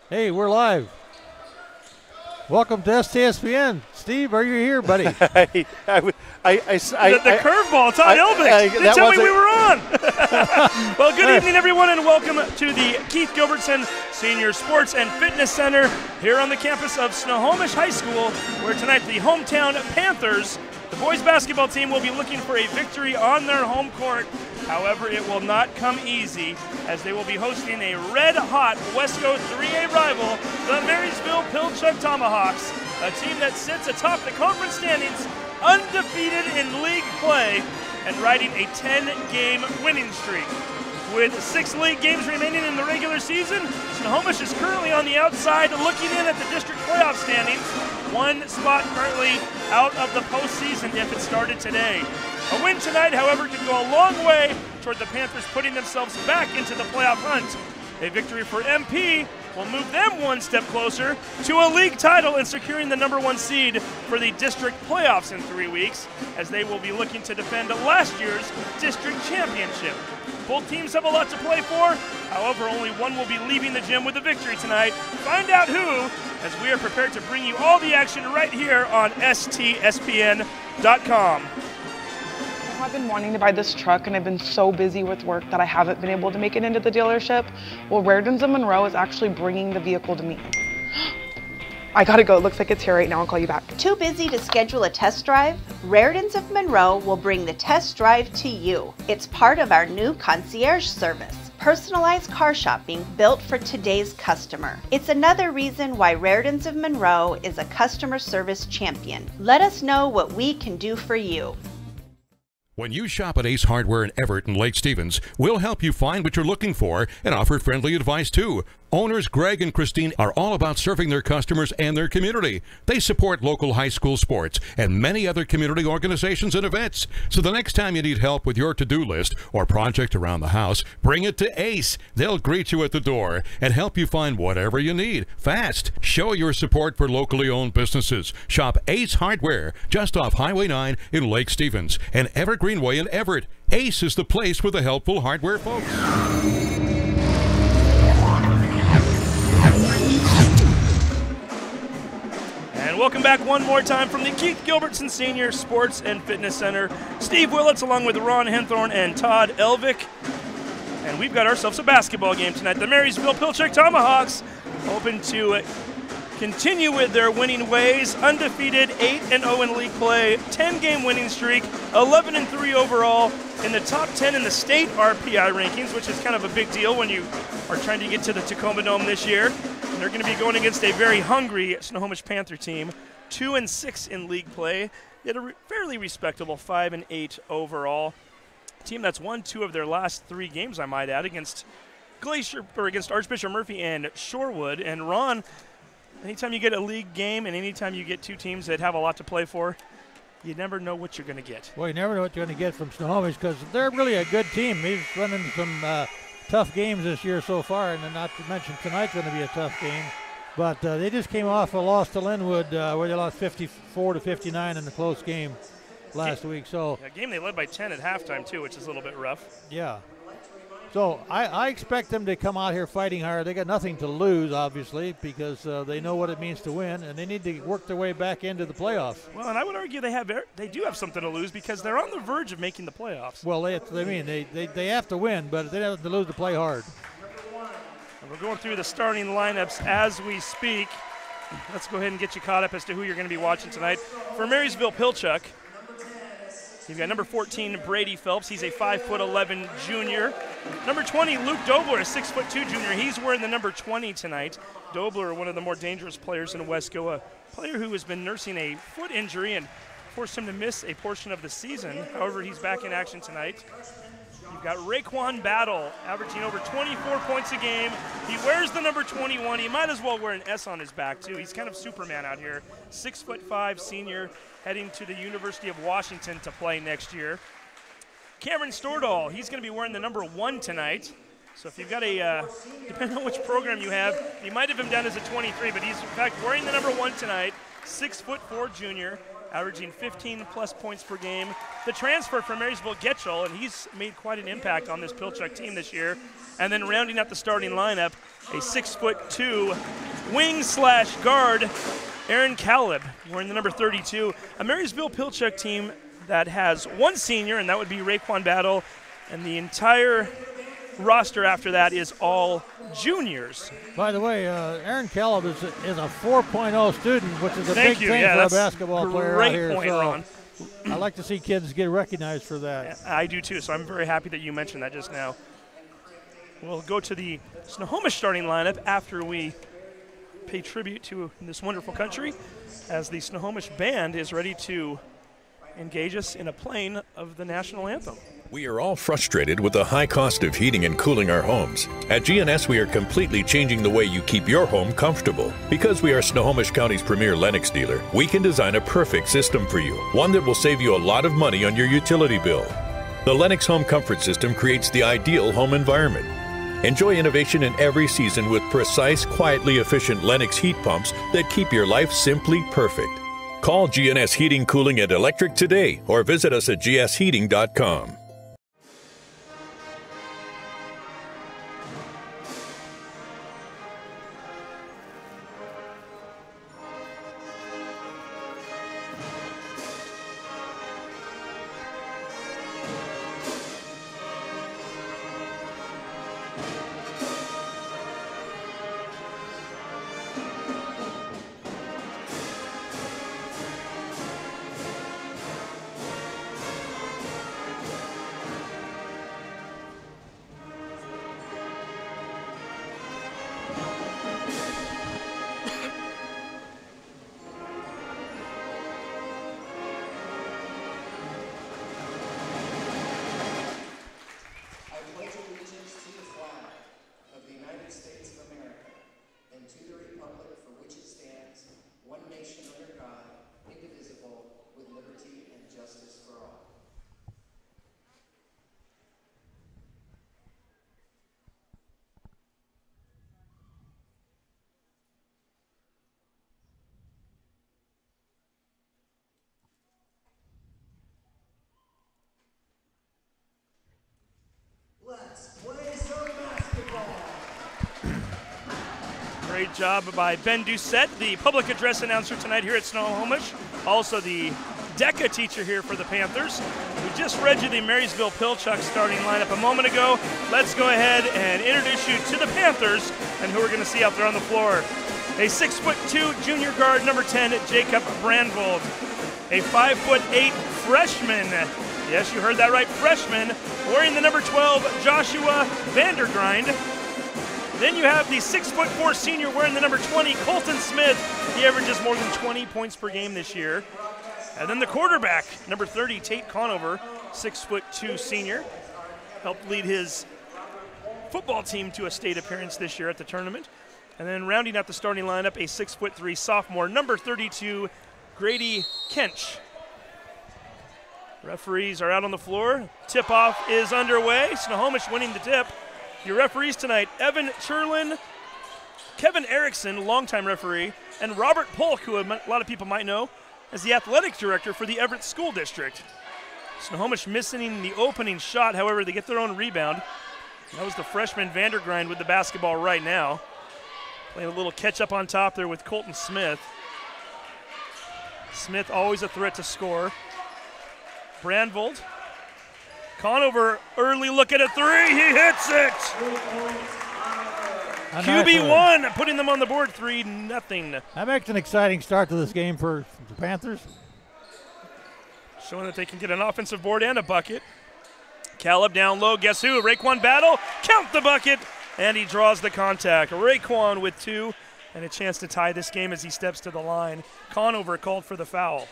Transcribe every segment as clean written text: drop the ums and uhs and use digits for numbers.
Hey, we're live. Welcome to STSPN. Steve, are you here, buddy? The curveball, Todd Elvick. Didn't tell me we were on. Well, good evening, everyone, and welcome to the Keith Gilbertson Senior Sports and Fitness Center here on the campus of Snohomish High School, where tonight the hometown Panthers, the boys basketball team, will be looking for a victory on their home court. However, it will not come easy, as they will be hosting a red-hot Wesco 3A rival, the Marysville-Pilchuck Tomahawks, a team that sits atop the conference standings, undefeated in league play, and riding a 10-game winning streak. With 6 league games remaining in the regular season, Snohomish is currently on the outside looking in at the district playoff standings. 1 spot currently out of the postseason if it started today. A win tonight, however, could go a long way toward the Panthers putting themselves back into the playoff hunt. A victory for MP will move them 1 step closer to a league title and securing the #1 seed for the district playoffs in 3 weeks, as they will be looking to defend last year's district championship. Both teams have a lot to play for. However, only one will be leaving the gym with a victory tonight. Find out who, as we are prepared to bring you all the action right here on STSPN.com. I've been wanting to buy this truck, and I've been so busy with work that I haven't been able to make it into the dealership. Well, Rairdens of Monroe is actually bringing the vehicle to me. I gotta go. It looks like it's here right now. I'll call you back. Too busy to schedule a test drive? Rairdens of Monroe will bring the test drive to you. It's part of our new concierge service. Personalized car shopping built for today's customer. It's another reason why Rairdens of Monroe is a customer service champion. Let us know what we can do for you. When you shop at Ace Hardware in Everett and Lake Stevens, we'll help you find what you're looking for and offer friendly advice too. Owners Greg and Christine are all about serving their customers and their community. They support local high school sports and many other community organizations and events. So the next time you need help with your to-do list or project around the house, bring it to Ace. They'll greet you at the door and help you find whatever you need fast. Show your support for locally owned businesses. Shop Ace Hardware just off Highway 9 in Lake Stevens and Evergreen Way in Everett. Ace is the place for the helpful hardware folks. And welcome back one more time from the Keith Gilbertson Senior Sports and Fitness Center. Steve Willits along with Ron Henthorne and Todd Elvick. And we've got ourselves a basketball game tonight. The Marysville-Pilchuck Tomahawks hoping to continue with their winning ways. Undefeated, 8-0 in league play, 10-game winning streak, 11-3 overall, in the top 10 in the state RPI rankings, which is kind of a big deal when you are trying to get to the Tacoma Dome this year. And they're going to be going against a very hungry Snohomish Panther team, 2-6 in league play, yet a fairly respectable 5-8 overall. A team that's won 2 of their last 3 games, I might add, against against Archbishop Murphy and Shorewood. And Ron, anytime you get a league game and anytime you get 2 teams that have a lot to play for, you never know what you're going to get. Well, you never know what you're going to get from Snohomish, because they're really a good team. They've running some tough games this year so far, and not to mention tonight's going to be a tough game. But they just came off a loss to Linwood, where they lost 54-59 in the close game last week. So a game they led by 10 at halftime too, which is a little bit rough. Yeah. So I expect them to come out here fighting hard. They got nothing to lose, obviously, because they know what it means to win, and they need to work their way back into the playoffs. Well, and I would argue they do have something to lose, because they're on the verge of making the playoffs. Well, they have to win, but they have to lose to play hard. And we're going through the starting lineups as we speak. Let's go ahead and get you caught up as to who you're going to be watching tonight. For Marysville-Pilchuck, you've got number 14, Brady Phelps. He's a 5'11" junior. Number 20, Luke Dobler, a 6'2" junior. He's wearing the number 20 tonight. Dobler, one of the more dangerous players in Wesco, a player who has been nursing a foot injury and forced him to miss a portion of the season. However, he's back in action tonight. You've got Raekwon Battle, averaging over 24 points a game. He wears the number 21. He might as well wear an S on his back, too. He's kind of Superman out here. 6'5" senior, heading to the University of Washington to play next year. Cameron Stordahl, he's going to be wearing the number 1 tonight. So if you've got depending on which program you have, you might have him down as a 23, but he's in fact wearing the number 1 tonight. 6'4" junior, averaging 15-plus points per game. The transfer from Marysville, Getchell, and he's made quite an impact on this Pilchuck team this year. And then rounding out the starting lineup, a 6'2" wing/guard, Aaron Caleb, wearing the number 32. A Marysville-Pilchuck team that has one senior, and that would be Raekwon Battle, and the entire roster after that is all juniors. By the way, Aaron Caleb is a 4.0 student, which is a big thing for a basketball player out here. Great point, Ron. I like to see kids get recognized for that. I do too, so I'm very happy that you mentioned that just now. We'll go to the Snohomish starting lineup after we pay tribute to this wonderful country, as the Snohomish band is ready to engage us in a playing of the national anthem. We are all frustrated with the high cost of heating and cooling our homes. At GNS, we are completely changing the way you keep your home comfortable. Because we are Snohomish County's premier Lennox dealer, we can design a perfect system for you, one that will save you a lot of money on your utility bill. The Lennox Home Comfort System creates the ideal home environment. Enjoy innovation in every season with precise, quietly efficient Lennox heat pumps that keep your life simply perfect. Call GNS Heating, Cooling, and Electric today or visit us at gsheating.com. Great job by Ben Doucette, the public address announcer tonight here at Snohomish. Also the DECA teacher here for the Panthers. We just read you the Marysville-Pilchuck starting lineup a moment ago. Let's go ahead and introduce you to the Panthers and who we're going to see out there on the floor. A 6'2" junior guard, number 10, Jacob Brandvold. A 5'8" freshman, yes, you heard that right, freshman, wearing the number 12, Joshua Vandergrind. Then you have the 6'4" senior wearing the number 20, Colton Smith. He averages more than 20 points per game this year. And then the quarterback, number 30, Tate Conover, 6'2" senior. Helped lead his football team to a state appearance this year at the tournament. And then rounding out the starting lineup, a 6'3" sophomore, number 32, Grady Kench. Referees are out on the floor. Tip-off is underway. Snohomish winning the tip. Your referees tonight, Evan Churlin, Kevin Erickson, longtime referee, and Robert Polk, who a lot of people might know as the athletic director for the Everett School District. Snohomish missing the opening shot, however, they get their own rebound. That was the freshman Vandergrind with the basketball right now. Playing a little catch-up on top there with Colton Smith. Smith always a threat to score. Brandvold. Conover, early look at a three, he hits it! QB1 putting them on the board, 3-0. That makes an exciting start to this game for the Panthers. Showing that they can get an offensive board and a bucket. Caleb down low, guess who? Raekwon Battle, count the bucket, and he draws the contact. Raekwon with 2, and a chance to tie this game as he steps to the line. Conover called for the foul.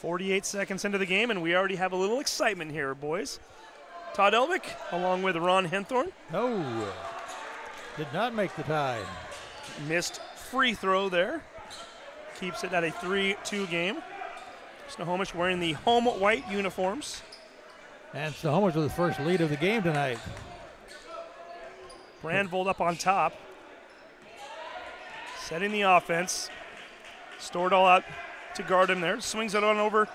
.48 seconds into the game, and we already have a little excitement here, boys. Todd Elvick, along with Ron Henthorn. No, did not make the tie. Missed free throw there. Keeps it at a 3-2 game. Snohomish wearing the home white uniforms. And Snohomish with the first lead of the game tonight. Brandvold up on top. Setting the offense. Stored all out to guard him there. Swings it on over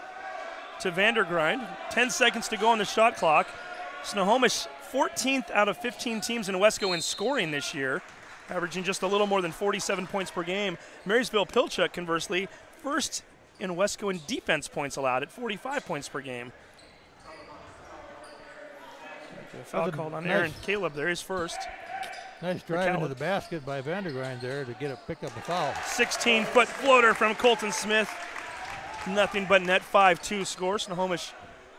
to Vandergrind. 10 seconds to go on the shot clock. Snohomish 14th out of 15 teams in Wesco in scoring this year, averaging just a little more than 47 points per game. Marysville-Pilchuck, conversely, first in Wesco in defense points allowed at 45 points per game. A foul called on Aaron Caleb there, his first. Nice drive into the basket by Vandergrind there to pick up the foul. 16-foot floater from Colton Smith. Nothing but net. 5-2 score. Snohomish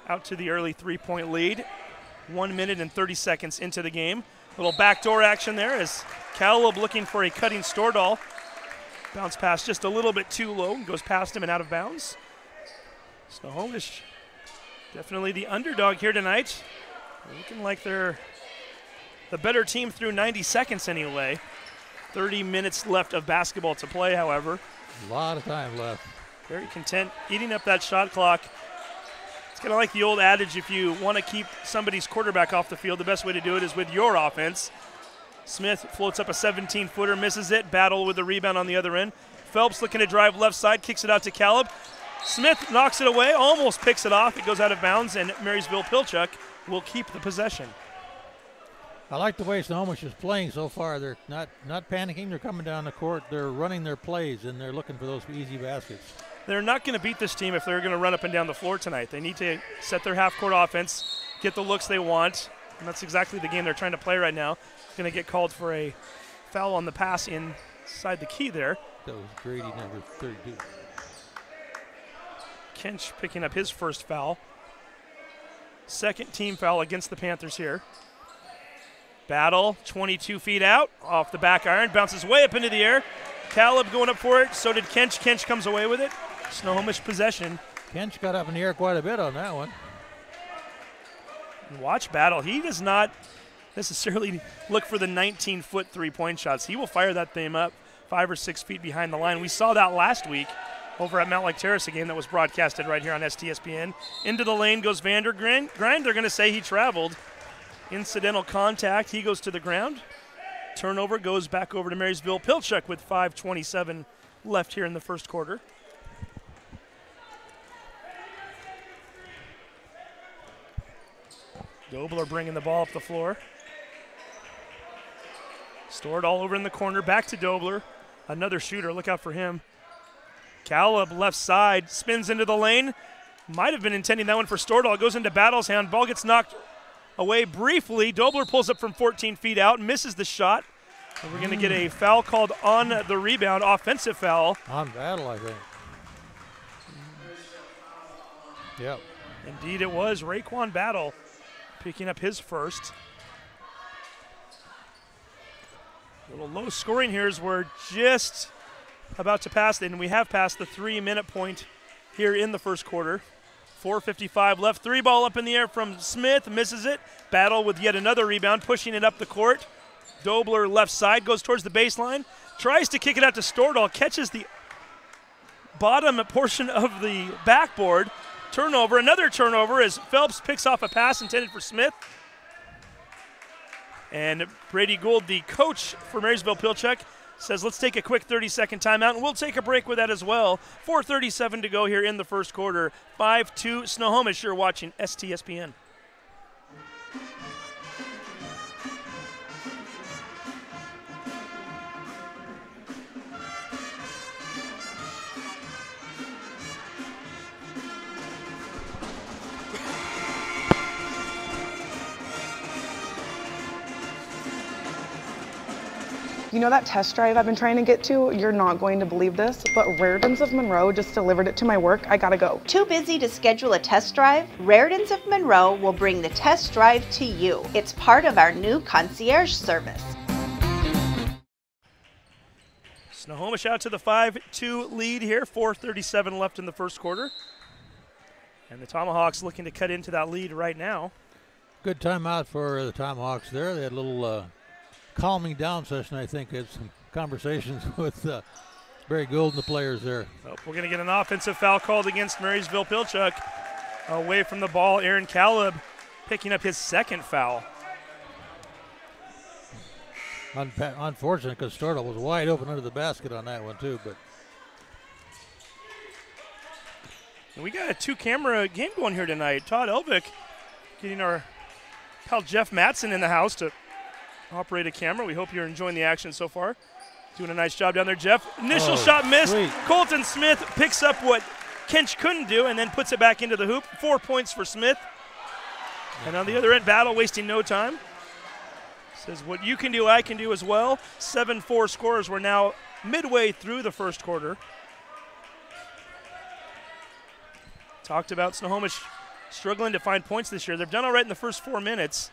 out to the early 3-point lead. 1 minute and 30 seconds into the game. Little backdoor action there as Caleb looking for a cutting Stordahl. Bounce pass just a little bit too low and goes past him and out of bounds. Snohomish definitely the underdog here tonight. Looking like they're the better team through 90 seconds anyway. 30 minutes left of basketball to play, however. A lot of time left. Very content eating up that shot clock. It's kind of like the old adage, if you want to keep somebody's quarterback off the field, the best way to do it is with your offense. Smith floats up a 17-footer, misses it. Battle with the rebound on the other end. Phelps looking to drive left side, kicks it out to Caleb. Smith knocks it away, almost picks it off. It goes out of bounds, and Marysville-Pilchuck will keep the possession. I like the way Snohomish is playing so far. They're not panicking. They're coming down the court. They're running their plays, and they're looking for those easy baskets. They're not going to beat this team if they're going to run up and down the floor tonight. They need to set their half-court offense, get the looks they want, and that's exactly the game they're trying to play right now. Going to get called for a foul on the pass inside the key there. That was Grady, number 32. Kench picking up his first foul. Second team foul against the Panthers here. Battle, 22 feet out, off the back iron, bounces way up into the air. Caleb going up for it, so did Kench. Kench comes away with it. Snohomish possession. Kench got up in the air quite a bit on that one. And watch Battle. He does not necessarily look for the 19-foot three-point shots. He will fire that thing up 5 or 6 feet behind the line. We saw that last week over at Mount Lake Terrace, a game that was broadcasted right here on STSPN. Into the lane goes Vandergrind. They're going to say he traveled. Incidental contact. He goes to the ground. Turnover goes back over to Marysville-Pilchuck with 5:27 left here in the first quarter. Dobler bringing the ball up the floor. Stored all over in the corner. Back to Dobler. Another shooter. Look out for him. Caleb left side. Spins into the lane. Might have been intending that one for Stordahl. Goes into Battle's hand. Ball gets knocked away briefly. Dobler pulls up from 14 feet out. Misses the shot. And we're going to get a foul called on the rebound. Offensive foul. On Battle, I think. Yep. Indeed it was. Raekwon Battle picking up his first. A little low scoring here as we're just about to pass, and we have passed the 3-minute point here in the first quarter. 4:55 left. Three ball up in the air from Smith. Misses it. Battle with yet another rebound, pushing it up the court. Dobler left side, goes towards the baseline. Tries to kick it out to Stordahl. Catches the bottom portion of the backboard. Turnover. Another turnover as Phelps picks off a pass intended for Smith. And Brady Gould, the coach for Marysville-Pilchuck, says let's take a quick 30-second timeout, and we'll take a break with that as well. 4:37 to go here in the first quarter. 5-2 Snohomish. You're watching STSPN. You know that test drive I've been trying to get to? You're not going to believe this, but Raritan's of Monroe just delivered it to my work. I gotta go. Too busy to schedule a test drive? Raritan's of Monroe will bring the test drive to you. It's part of our new concierge service. Snohomish out to the 5-2 lead here. 4:37 left in the first quarter. And the Tomahawks looking to cut into that lead right now. Good timeout for the Tomahawks there. They had a little calming down session, I think. Had some conversations with Barry Gould and the players there. Well, we're going to get an offensive foul called against Marysville-Pilchuck. Away from the ball, Aaron Caleb picking up his second foul. Unfortunate because Stordahl was wide open under the basket on that one too. But and we got a two-camera game going here tonight. Todd Elvick getting our pal Jeff Matson in the house to operate a camera. We hope you're enjoying the action so far. Doing a nice job down there, Jeff. Initial shot missed. Sweet. Colton Smith picks up what Kench couldn't do and then puts it back into the hoop. 4 points for Smith. And on the other end, Battle wasting no time. Says what you can do, I can do as well. 7-4 scores. We're now midway through the first quarter. Talked about Snohomish struggling to find points this year. They've done all right in the first 4 minutes.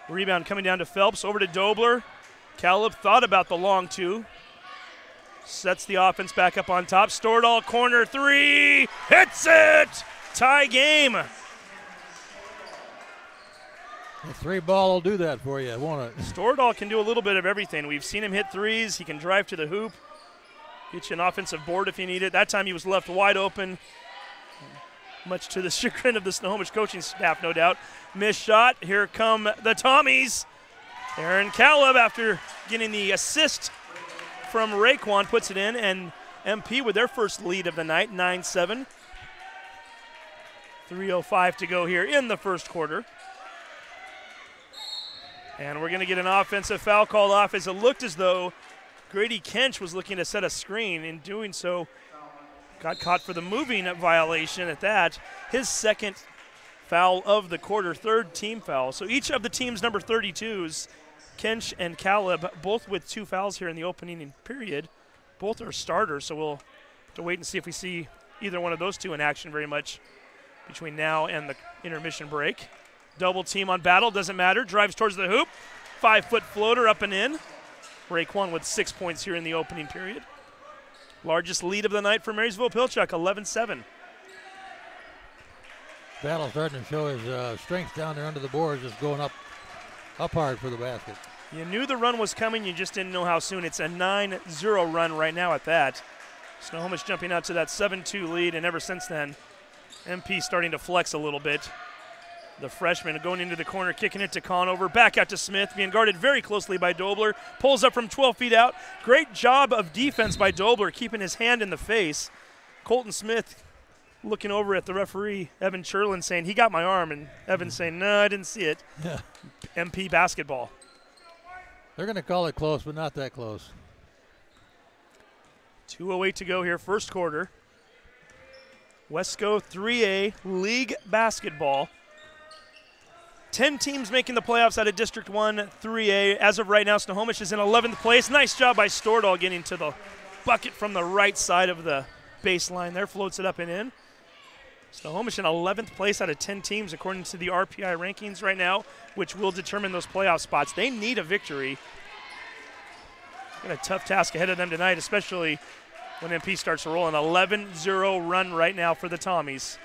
Rebound coming down to Phelps, over to Dobler. Caleb thought about the long two. Sets the offense back up on top. Stordahl, corner three. Hits it! Tie game. The 3-ball will do that for you, won't it? Stordahl can do a little bit of everything. We've seen him hit threes. He can drive to the hoop. Get you an offensive board if you need it. That time he was left wide open, much to the chagrin of the Snohomish coaching staff, no doubt. Missed shot. Here come the Tommies. Aaron Caleb, after getting the assist from Raekwon, puts it in, and MP with their first lead of the night, 9-7. 3:05 to go here in the first quarter. And we're going to get an offensive foul called off as it looked as though Grady Kench was looking to set a screen. In doing so, got caught for the moving violation at that. His second foul of the quarter, third team foul. So each of the team's number 32s, Kench and Caleb, both with 2 fouls here in the opening period. Both are starters, so we'll have to wait and see if we see either one of those two in action very much between now and the intermission break. Double team on Battle, doesn't matter. Drives towards the hoop. 5-foot floater up and in. Raekwon with 6 points here in the opening period. Largest lead of the night for Marysville-Pilchuck, 11-7. Battle starting to show his strength down there under the boards, just going up hard for the basket. You knew the run was coming, you just didn't know how soon. It's a 9-0 run right now at that. Snohomish jumping out to that 7-2 lead, and ever since then, MP starting to flex a little bit. The freshman going into the corner, kicking it to Conover. Back out to Smith, being guarded very closely by Dobler. Pulls up from 12 feet out. Great job of defense by Dobler, keeping his hand in the face. Colton Smith looking over at the referee, Evan Cherlin, saying, he got my arm, and Evan saying, no, I didn't see it. Yeah. MP basketball. They're going to call it close, but not that close. 2:08 to go here, first quarter. Wesco 3A League Basketball. 10 teams making the playoffs out of District 1 3A. As of right now, Snohomish is in 11th place. Nice job by Stordahl getting to the bucket from the right side of the baseline there. Floats it up and in. Snohomish in 11th place out of 10 teams according to the RPI rankings right now, which will determine those playoff spots. They need a victory. Got a tough task ahead of them tonight, especially when MP starts to roll. An 11-0 run right now for the Tommies.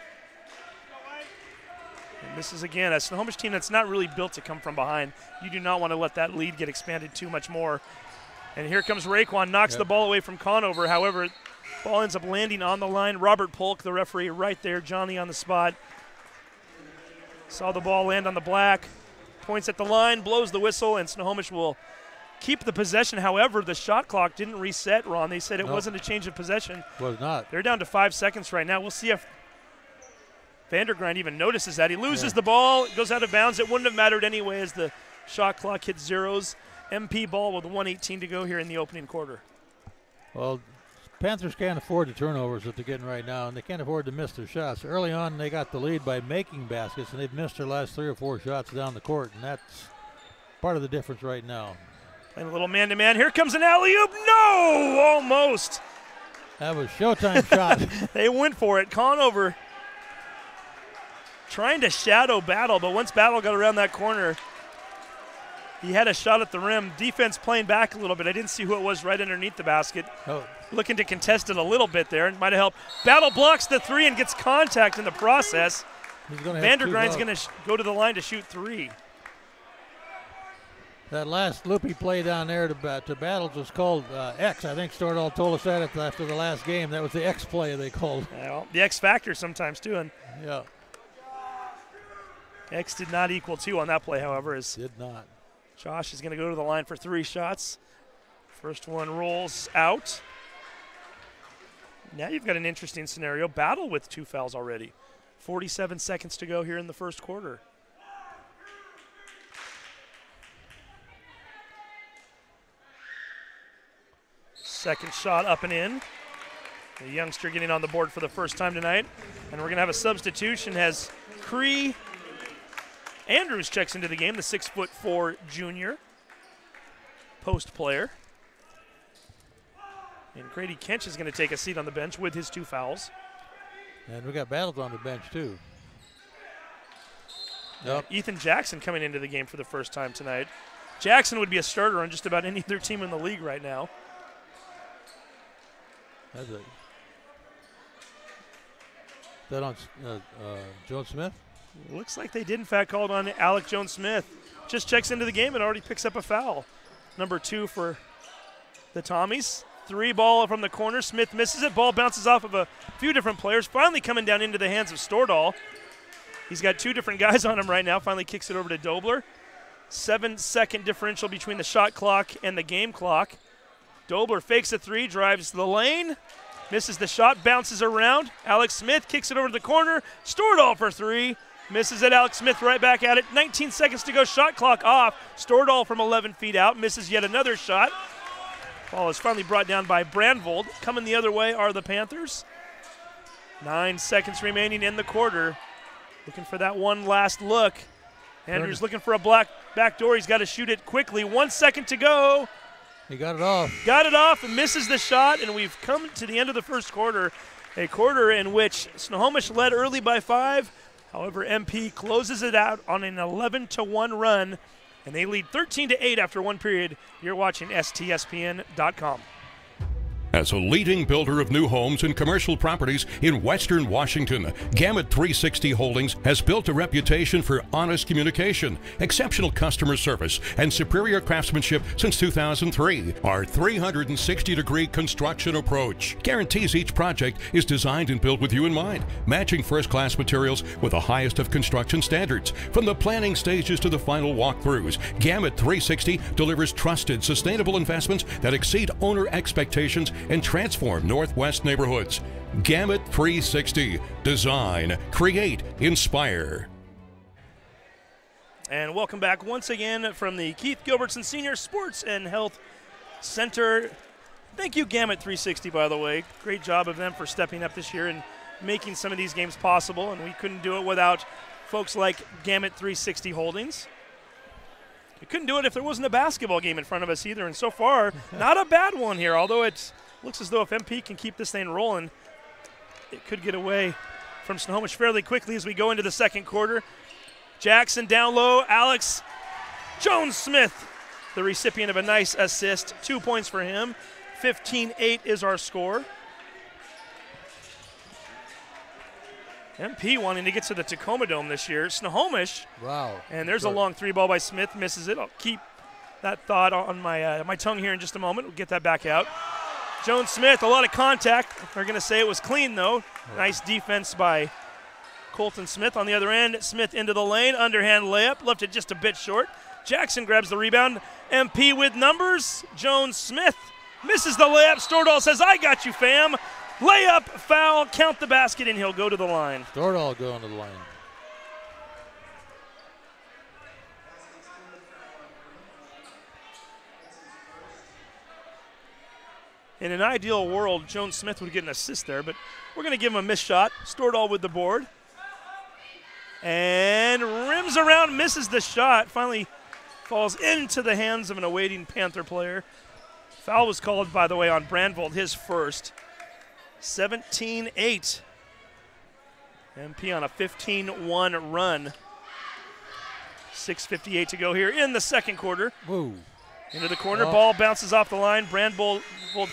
And this is, again, a Snohomish team that's not really built to come from behind. You do not want to let that lead get expanded too much more. And here comes Raekwon, knocks the ball away from Conover. However, ball ends up landing on the line. Robert Polk, the referee, right there. Johnny on the spot. Saw the ball land on the black. Points at the line, blows the whistle, and Snohomish will keep the possession. However, the shot clock didn't reset, Ron. They said it wasn't a change of possession. Was not. They're down to 5 seconds right now. We'll see if Vandergrind even notices that. He loses the ball, goes out of bounds. It wouldn't have mattered anyway as the shot clock hits zeros. MP ball with 1:18 to go here in the opening quarter. Well, Panthers can't afford the turnovers that they're getting right now, and they can't afford to miss their shots. Early on, they got the lead by making baskets, and they've missed their last 3 or 4 shots down the court, and that's part of the difference right now. Playing a little man-to-man. Here comes an alley-oop. No! Almost. That was Showtime shot. They went for it. Conover trying to shadow Battle, but once Battle got around that corner, he had a shot at the rim. Defense playing back a little bit. I didn't see who it was right underneath the basket. Oh. Looking to contest it a little bit there. It might have helped. Battle blocks the 3 and gets contact in the process. Vandergrind's going to go to the line to shoot 3. That last loopy play down there to Battles was called X. I think Stordahl told us that after the last game. That was the X play they called. Well, the X factor sometimes too. And yeah. X did not equal 2 on that play, however. Did not. Josh is going to go to the line for 3 shots. First one rolls out. Now you've got an interesting scenario. Battle with 2 fouls already. 47 seconds to go here in the first quarter. Second shot up and in. The youngster getting on the board for the first time tonight. And we're going to have a substitution as Cree Andrews checks into the game, the 6'4" junior post player. And Grady Kench is going to take a seat on the bench with his 2 fouls. And we got Battles on the bench, too. Yep. Ethan Jackson coming into the game for the first time tonight. Jackson would be a starter on just about any other team in the league right now. That's it. That on Jones Smith? Looks like they did, in fact, call it on Alec Jones Smith. Just checks into the game and already picks up a foul. Number 2 for the Tommies. 3 ball from the corner. Smith misses it. Ball bounces off of a few different players. Finally coming down into the hands of Stordahl. He's got 2 different guys on him right now. Finally kicks it over to Dobler. 7-second differential between the shot clock and the game clock. Dobler fakes a 3, drives the lane. Misses the shot, bounces around. Alex Smith kicks it over to the corner. Stordahl for 3. Misses it. Alex Smith right back at it. 19 seconds to go. Shot clock off. Stordahl from 11 feet out. Misses yet another shot. Ball is finally brought down by Brandvold. Coming the other way are the Panthers. 9 seconds remaining in the quarter. Looking for that one last look. Andrews looking for a back door. He's got to shoot it quickly. 1 second to go. He got it off. Got it off and misses the shot, and we've come to the end of the first quarter, a quarter in which Snohomish led early by 5. However, MP closes it out on an 11-1 run, and they lead 13-8 after 1 period. You're watching STSPN.com. As a leading builder of new homes and commercial properties in Western Washington, Gamut 360 Holdings has built a reputation for honest communication, exceptional customer service, and superior craftsmanship since 2003. Our 360-degree construction approach guarantees each project is designed and built with you in mind, matching first-class materials with the highest of construction standards. From the planning stages to the final walkthroughs, Gamut 360 delivers trusted, sustainable investments that exceed owner expectations and transform Northwest neighborhoods. Gamut 360. Design, create, inspire. And welcome back once again from the Keith Gilbertson Senior Sports and Health Center. Thank you, Gamut 360, by the way. Great job of them for stepping up this year and making some of these games possible, and we couldn't do it without folks like Gamut 360 Holdings. We couldn't do it if there wasn't a basketball game in front of us either, and so far, not a bad one here, although it looks as though if MP can keep this thing rolling, it could get away from Snohomish fairly quickly as we go into the second quarter. Jackson down low. Alex Jones Smith, the recipient of a nice assist. 2 points for him. 15-8 is our score. MP wanting to get to the Tacoma Dome this year. Snohomish. Wow. And there's a long 3 ball by Smith. Misses it. I'll keep that thought on my tongue here in just a moment. We'll get that back out. Jones Smith, a lot of contact. They're going to say it was clean, though. Nice defense by Colton Smith on the other end. Smith into the lane. Underhand layup. Left it just a bit short. Jackson grabs the rebound. MP with numbers. Jones Smith misses the layup. Stordahl says, I got you, fam. Layup, foul, count the basket, and he'll go to the line. Stordahl going to the line. In an ideal world, Jones Smith would get an assist there, but we're going to give him a missed shot. Stordahl with the board. And rims around, misses the shot. Finally falls into the hands of an awaiting Panther player. Foul was called, by the way, on Brandvold, his first. 17-8. MP on a 15-1 run. 6:58 to go here in the second quarter. Whoa. Into the corner, ball bounces off the line. Brandvold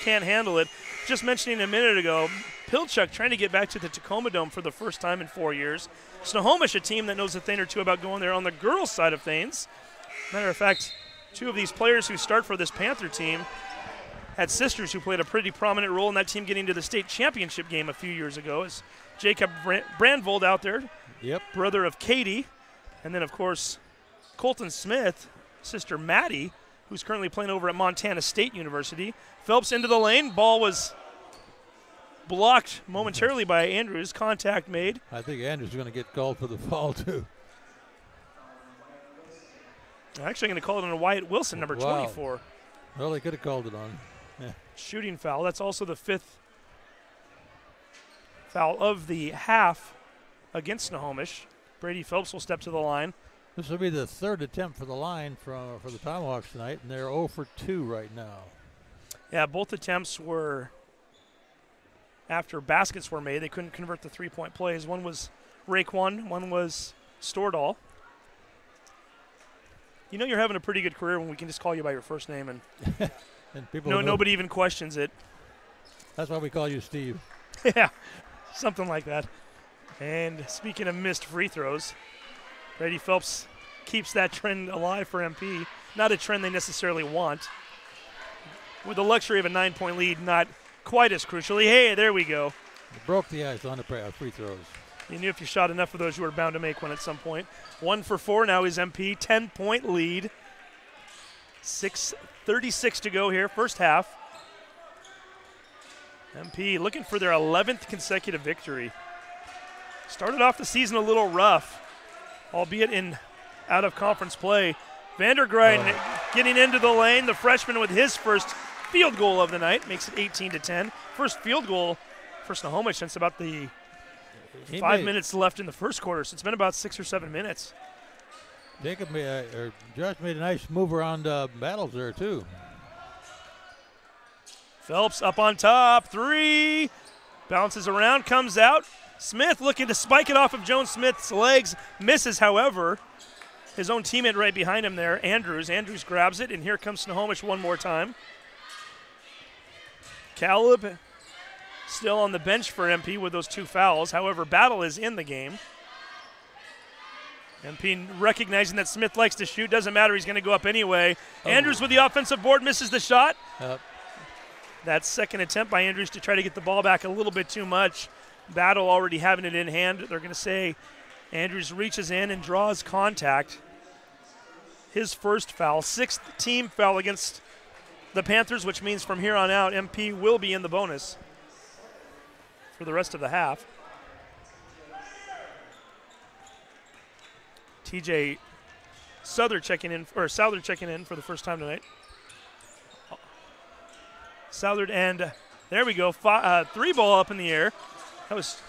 can't handle it. Just mentioning a minute ago, Pilchuck trying to get back to the Tacoma Dome for the first time in 4 years. Snohomish, a team that knows a thing or two about going there on the girls' side of things. Matter of fact, 2 of these players who start for this Panther team had sisters who played a pretty prominent role in that team getting to the state championship game a few years ago. Is Jacob Brandvold out there, brother of Katie, and then, of course, Colton Smith, sister Maddie, who's currently playing over at Montana State University. Phelps into the lane. Ball was blocked momentarily by Andrews. Contact made. I think Andrews is going to get called for the foul, too. Actually going to call it on Wyatt Wilson, number 24. Well, they could have called it on. shooting foul. That's also the 5th foul of the half against Snohomish. Brady Phelps will step to the line. This will be the 3rd attempt for the line for the Tomahawks tonight, and they're 0 for 2 right now. Yeah, both attempts were after baskets were made. They couldn't convert the 3-point plays. One was Raekwon, one was Stordahl. You know you're having a pretty good career when we can just call you by your first name and, and people nobody even questions it. That's why we call you Steve. Yeah, something like that. And speaking of missed free throws, Brady Phelps keeps that trend alive for MP. Not a trend they necessarily want. With the luxury of a 9-point lead, not quite as crucially. Hey, there we go. It broke the ice on the free throws. You knew if you shot enough of those, you were bound to make one at some point. 1 for 4 now is MP. 10-point lead. 6:36 to go here, first half. MP looking for their 11th consecutive victory. Started off the season a little rough, albeit in out-of-conference play. Vandergrind getting into the lane. The freshman with his first field goal of the night makes it 18-10. First field goal for Snohomish since about the 5 minutes left in the first quarter. So it's been about 6 or 7 minutes. Josh made a nice move around Battles there, too. Phelps up on top. 3. Bounces around, comes out. Smith looking to spike it off of Jones Smith's legs. Misses, however. His own teammate right behind him there, Andrews. Andrews grabs it, and here comes Snohomish one more time. Caleb still on the bench for MP with those 2 fouls. However, Battle is in the game. MP recognizing that Smith likes to shoot. Doesn't matter, he's going to go up anyway. Andrews with the offensive board, misses the shot. That second attempt by Andrews to try to get the ball back a little bit too much. Battle already having it in hand. They're going to say Andrews reaches in and draws contact. His first foul, 6th team foul against the Panthers, which means from here on out, MP will be in the bonus for the rest of the half. TJ Souther checking in for the first time tonight. Southard, and there we go. 3 ball up in the air. That was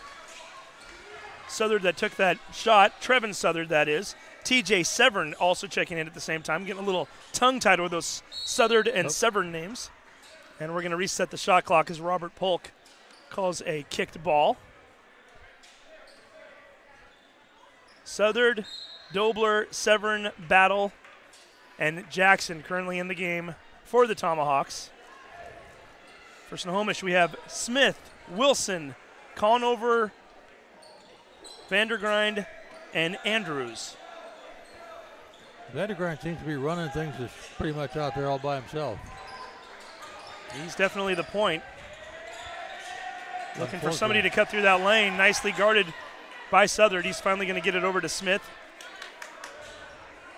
Southard that took that shot. Trevin Southard, that is. TJ Severn also checking in at the same time. Getting a little tongue-tied with those Southard and Severn names. And we're going to reset the shot clock as Robert Polk calls a kicked ball. Southard, Dobler, Severn, Battle, and Jackson currently in the game for the Tomahawks. For Snohomish, we have Smith, Wilson, Conover, Vandergrind, and Andrews. Vandergrind seems to be running things that's pretty much out there all by himself. He's definitely the point. Looking for somebody to cut through that lane. Nicely guarded by Southard. He's finally going to get it over to Smith.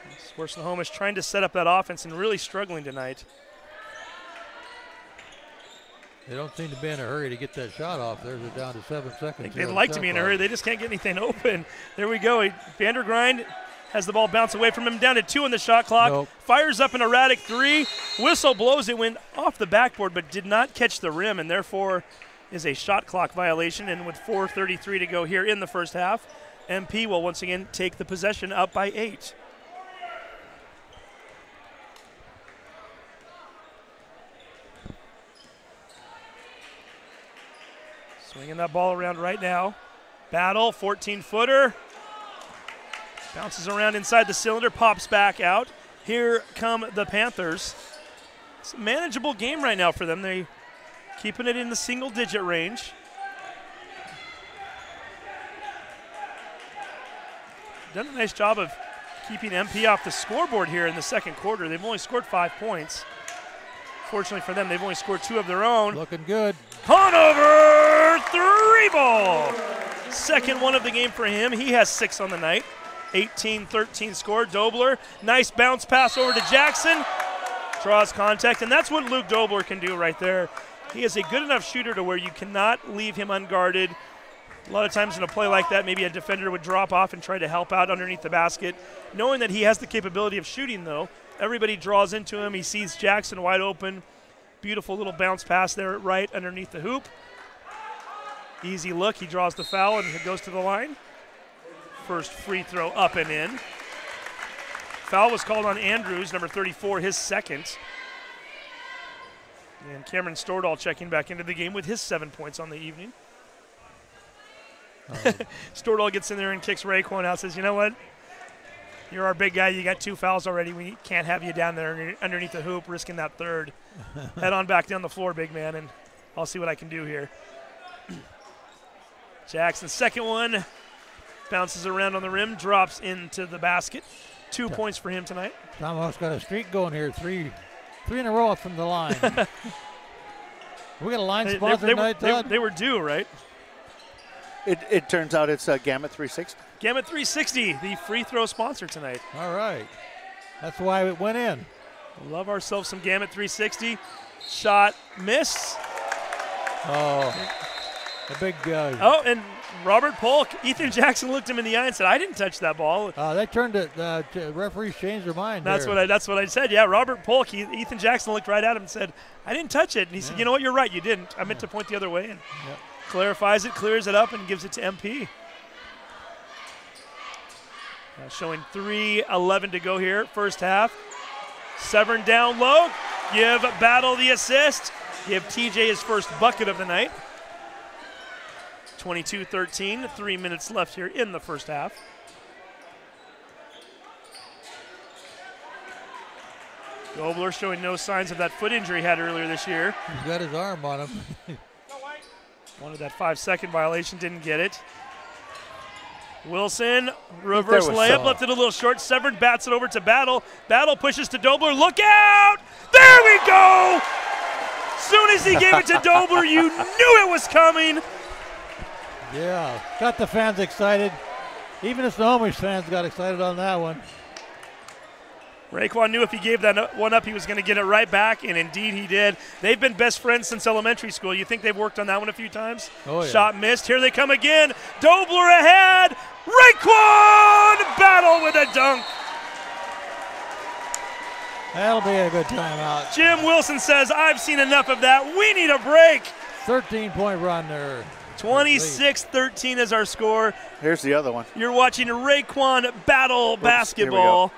This is where Snohomish trying to set up that offense and really struggling tonight. They don't seem to be in a hurry to get that shot off. They're down to 7 seconds. They'd like to be in a hurry. They just can't get anything open. There we go. Vandergrind has the ball bounce away from him. Down to 2 on the shot clock. Fires up an erratic 3. Whistle blows. It went off the backboard but did not catch the rim, and therefore is a shot clock violation. And with 4:33 to go here in the first half, MP will once again take the possession up by 8. Swinging that ball around right now. Battle, 14-footer. Bounces around inside the cylinder, pops back out. Here come the Panthers. It's a manageable game right now for them. They keeping it in the single-digit range. Done a nice job of keeping MP off the scoreboard here in the second quarter. They've only scored 5 points. Fortunately for them, they've only scored 2 of their own. Looking good. Conover, 3 ball. Second one of the game for him. He has 6 on the night. 18-13 score. Dobler, nice bounce pass over to Jackson. Draws contact, and that's what Luke Dobler can do right there. He is a good enough shooter to where you cannot leave him unguarded. A lot of times in a play like that, maybe a defender would drop off and try to help out underneath the basket. Knowing that he has the capability of shooting, though, everybody draws into him. He sees Jackson wide open, Beautiful little bounce pass there right underneath the hoop. Easy look. He draws the foul and it goes to the line. First free throw up and in. Foul was called on Andrews, number 34, his second. And Cameron Stordahl checking back into the game with his 7 points on the evening. Stordahl gets in there and kicks Raekwon out, says, you know what? You're our big guy. You got 2 fouls already. We can't have you down there underneath the hoop risking that third. Head on back down the floor, big man, and I'll see what I can do here. Jackson, second one. Bounces around on the rim, drops into the basket. 2 points for him tonight. Tomahawks got a streak going here. Three in a row from the line. We got a line sponsor tonight, Todd? They were due, right? It turns out it's Gamut 360. Gamut 360, the free throw sponsor tonight. All right. That's why it went in. Love ourselves some Gamut 360. Shot miss. Oh, a big guy. Oh, and Robert Polk, Ethan Jackson looked him in the eye and said, I didn't touch that ball. They turned it. Referees changed their mind. That's what I said. Yeah, Robert Polk, Ethan Jackson looked right at him and said, I didn't touch it. And he said, you know what, you're right, you didn't. I meant to point the other way. And clarifies it, clears it up, and gives it to MP. Showing 3:11 to go here, first half. Severn down low. Give Battle the assist. Give TJ his first bucket of the night. 22-13, 3 minutes left here in the first half. Dobler showing no signs of that foot injury he had earlier this year. He's got his arm on him. Wanted that 5-second violation, didn't get it. Wilson, reverse layup, left it a little short. Severn bats it over to Battle. Battle pushes to Dobler. Look out! There we go! Soon as he gave it to Dobler, you knew it was coming. Yeah, got the fans excited. Even the Snohomish fans got excited on that one. Raekwon knew if he gave that one up, he was going to get it right back, and indeed he did. They've been best friends since elementary school. You think they've worked on that one a few times? Oh, yeah. Shot missed. Here they come again. Dobler ahead. Raekwon Battle with a dunk. That'll be a good timeout. Jim Wilson says, I've seen enough of that. We need a break. 13-point run there. 26-13 is our score. Here's the other one. You're watching Raekwon Battle basketball.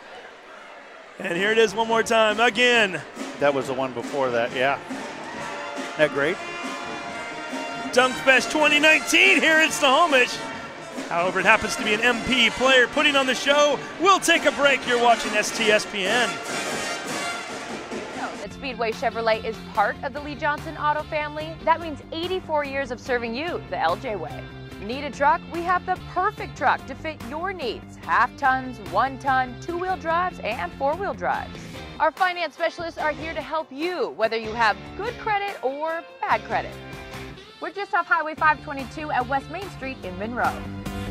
And here it is one more time again. That was the one before that, yeah. Isn't that great? Dunk Fest 2019 here in Snohomish. However, it happens to be an MP player putting on the show. We'll take a break. You're watching STSPN. That Speedway Chevrolet is part of the Lee Johnson Auto family. That means 84 years of serving you the LJ way. Need a truck? We have the perfect truck to fit your needs. Half tons, 1 ton, 2-wheel drives, and 4-wheel drives. Our finance specialists are here to help you, whether you have good credit or bad credit. We're just off Highway 522 at West Main Street in Monroe.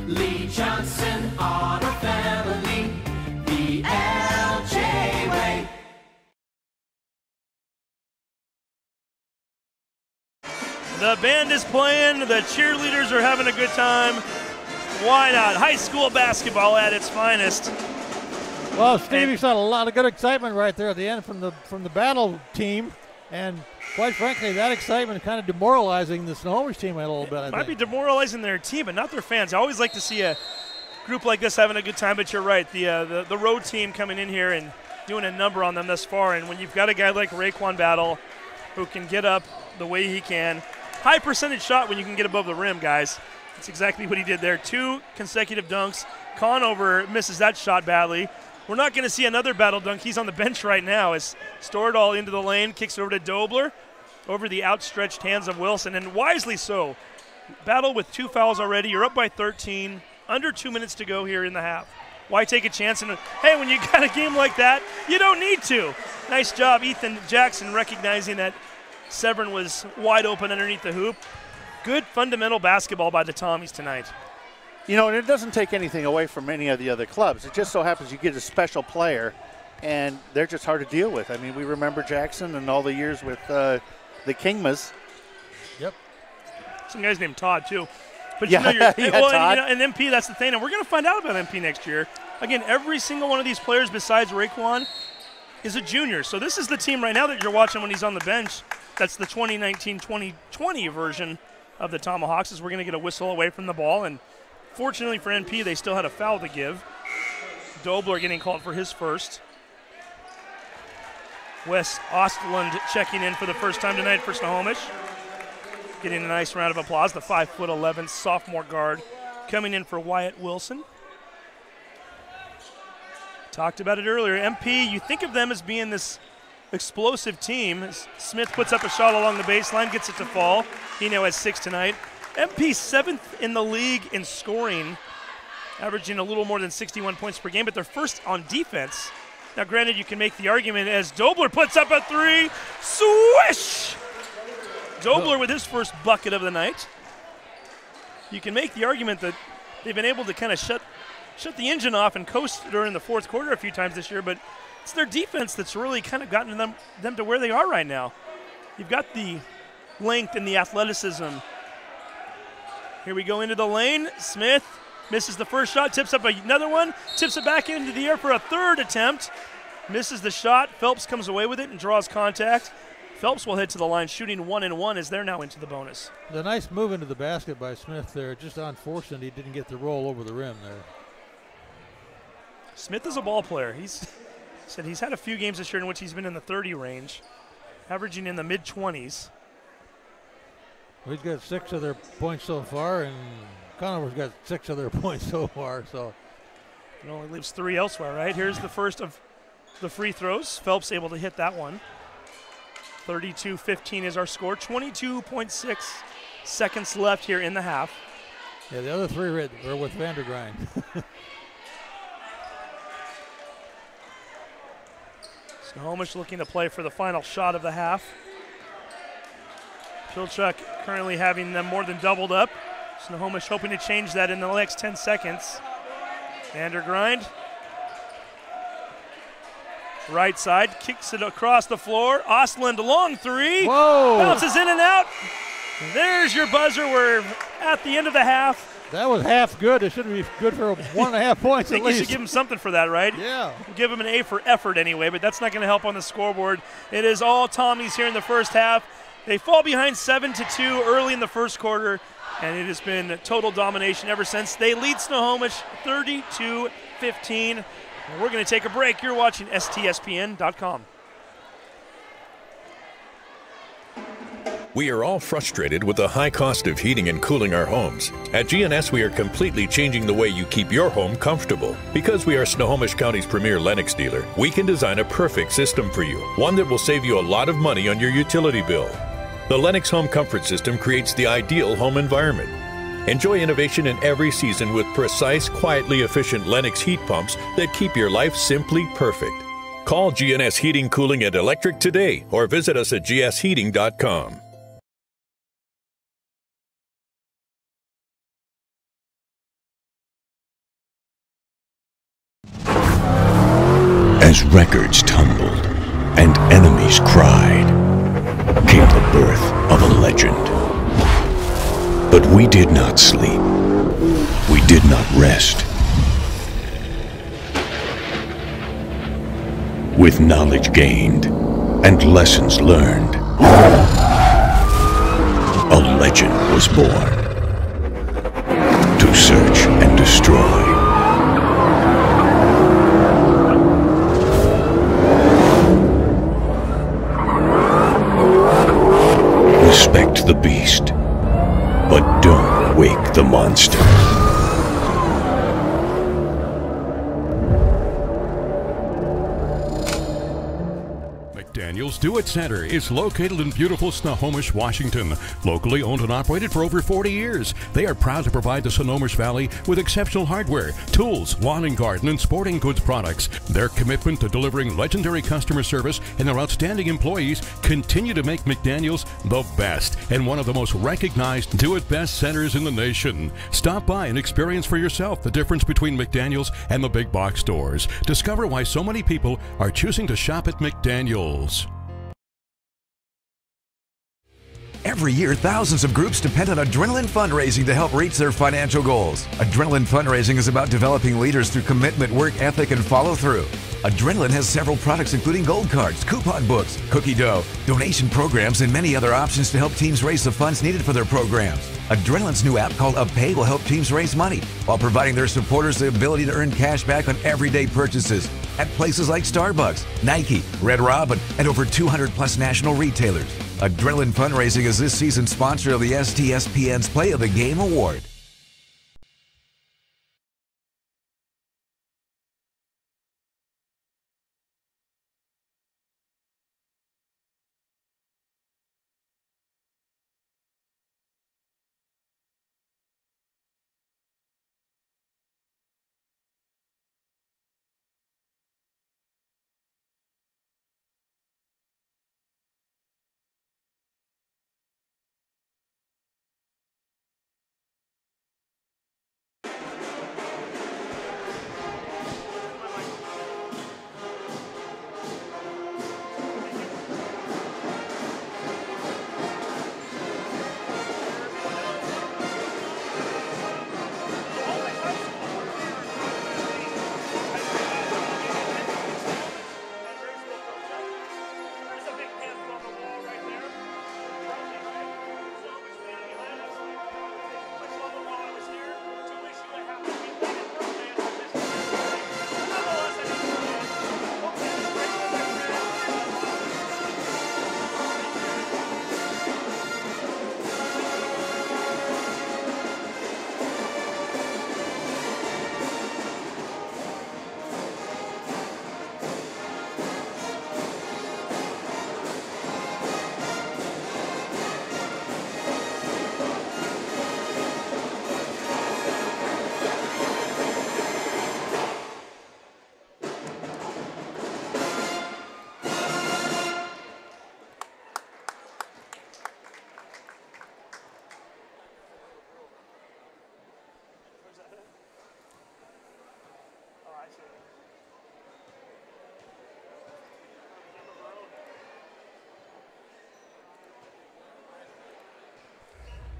Lee Johnson Auto Family, the LJ way. The band is playing, the cheerleaders are having a good time. Why not? High school basketball at its finest. Well, Stevie saw a lot of good excitement right there at the end from the Battle team, and quite frankly, that excitement kind of demoralizing the Snohomish team a little bit. Might be demoralizing their team, but not their fans. I always like to see a group like this having a good time, but you're right. The road team coming in here and doing a number on them thus far, and when you've got a guy like Raekwon Battle who can get up the way he can, high percentage shot when you can get above the rim, guys. That's exactly what he did there. 2 consecutive dunks. Conover misses that shot badly. We're not going to see another Battle dunk. He's on the bench right now. As Stordahl into the lane, kicks over to Dobler, over the outstretched hands of Wilson, and wisely so. Battle with 2 fouls already. You're up by 13. Under 2 minutes to go here in the half. Why take a chance? And hey, when you got a game like that, you don't need to. Nice job, Ethan Jackson, recognizing that Severn was wide open underneath the hoop. Good fundamental basketball by the Tommies tonight. You know, and it doesn't take anything away from any of the other clubs. It just so happens you get a special player, and they're just hard to deal with. I mean, we remember Jackson and all the years with the Kingmas. Yep. Some guy's named Todd, too. But yeah, you know, Todd. And MP, that's the thing. And we're going to find out about MP next year. Again, every single one of these players besides Raekwon is a junior. So this is the team right now that you're watching when he's on the bench. That's the 2019-2020 version of the Tomahawks, as we're going to get a whistle away from the ball. And fortunately for NP, they still had a foul to give. Dobler getting called for his first. Wes Ostland checking in for the first time tonight for Snohomish. Getting a nice round of applause. The 5'11" sophomore guard coming in for Wyatt Wilson. Talked about it earlier. MP, you think of them as being this explosive team. Smith puts up a shot along the baseline, gets it to fall. He now has 6 tonight. MP 7th in the league in scoring, averaging a little more than 61 points per game, but they're first on defense. Now, granted, you can make the argument as Dobler puts up a 3. Swish! Dobler with his first bucket of the night. You can make the argument that they've been able to kind of shut the engine off and coast during the fourth quarter a few times this year, but it's their defense that's really kind of gotten them to where they are right now. You've got the length and the athleticism. Here we go into the lane. Smith misses the first shot, tips up another one, tips it back into the air for a third attempt. Misses the shot. Phelps comes away with it and draws contact. Phelps will head to the line, shooting 1-1 as they're now into the bonus. The nice move into the basket by Smith there. Just unfortunate he didn't get the roll over the rim there. Smith is a ball player. He's said he's had a few games this year in which he's been in the 30 range, averaging in the mid-20s. Well, he's got 6 of their points so far, and Conover's got 6 of their points so far. So it only leaves 3 elsewhere, right? Here's the first of the free throws. Phelps able to hit that one. 32-15 is our score. 22.6 seconds left here in the half. Yeah, the other 3 were with Vandergrind. Snohomish looking to play for the final shot of the half. Pilchuck currently having them more than doubled up. Snohomish hoping to change that in the next 10 seconds. Vandergrind. Right side, kicks it across the floor. Ostland, long 3. Whoa! Bounces in and out. There's your buzzer. We're at the end of the half. That was half good. It should be good for 1.5 points I at think least. you should give him something for that, right? Yeah. We'll give him an A for effort anyway, but that's not going to help on the scoreboard. It is all Tommies here in the first half. They fall behind 7-2 early in the first quarter, and it has been total domination ever since. They lead Snohomish 32-15. And we're going to take a break. You're watching STSPN.com. We are all frustrated with the high cost of heating and cooling our homes. At GNS, we are completely changing the way you keep your home comfortable. Because we are Snohomish County's premier Lennox dealer, we can design a perfect system for you, one that will save you a lot of money on your utility bill. The Lennox Home Comfort System creates the ideal home environment. Enjoy innovation in every season with precise, quietly efficient Lennox heat pumps that keep your life simply perfect. Call GNS Heating, Cooling, and Electric today or visit us at gsheating.com. As records tumbled and enemies cried, came the birth of a legend. But we did not sleep. We did not rest. With knowledge gained and lessons learned, a legend was born to search and destroy. Respect the beast, but don't wake the monster. McDaniel's Do-It Center is located in beautiful Snohomish, Washington. Locally owned and operated for over 40 years, they are proud to provide the Snohomish Valley with exceptional hardware, tools, lawn and garden, and sporting goods products. Their commitment to delivering legendary customer service and their outstanding employees continue to make McDaniel's the best and one of the most recognized do-it-best centers in the nation. Stop by and experience for yourself the difference between McDaniel's and the big box stores. Discover why so many people are choosing to shop at McDaniel's. Every year, thousands of groups depend on Adrenaline Fundraising to help reach their financial goals. Adrenaline Fundraising is about developing leaders through commitment, work ethic, and follow through. Adrenaline has several products including gold cards, coupon books, cookie dough, donation programs, and many other options to help teams raise the funds needed for their programs. Adrenaline's new app called UpPay will help teams raise money while providing their supporters the ability to earn cash back on everyday purchases at places like Starbucks, Nike, Red Robin, and over 200 plus national retailers. Adrenaline Fundraising is this season's sponsor of the STSPN's Play of the Game Award.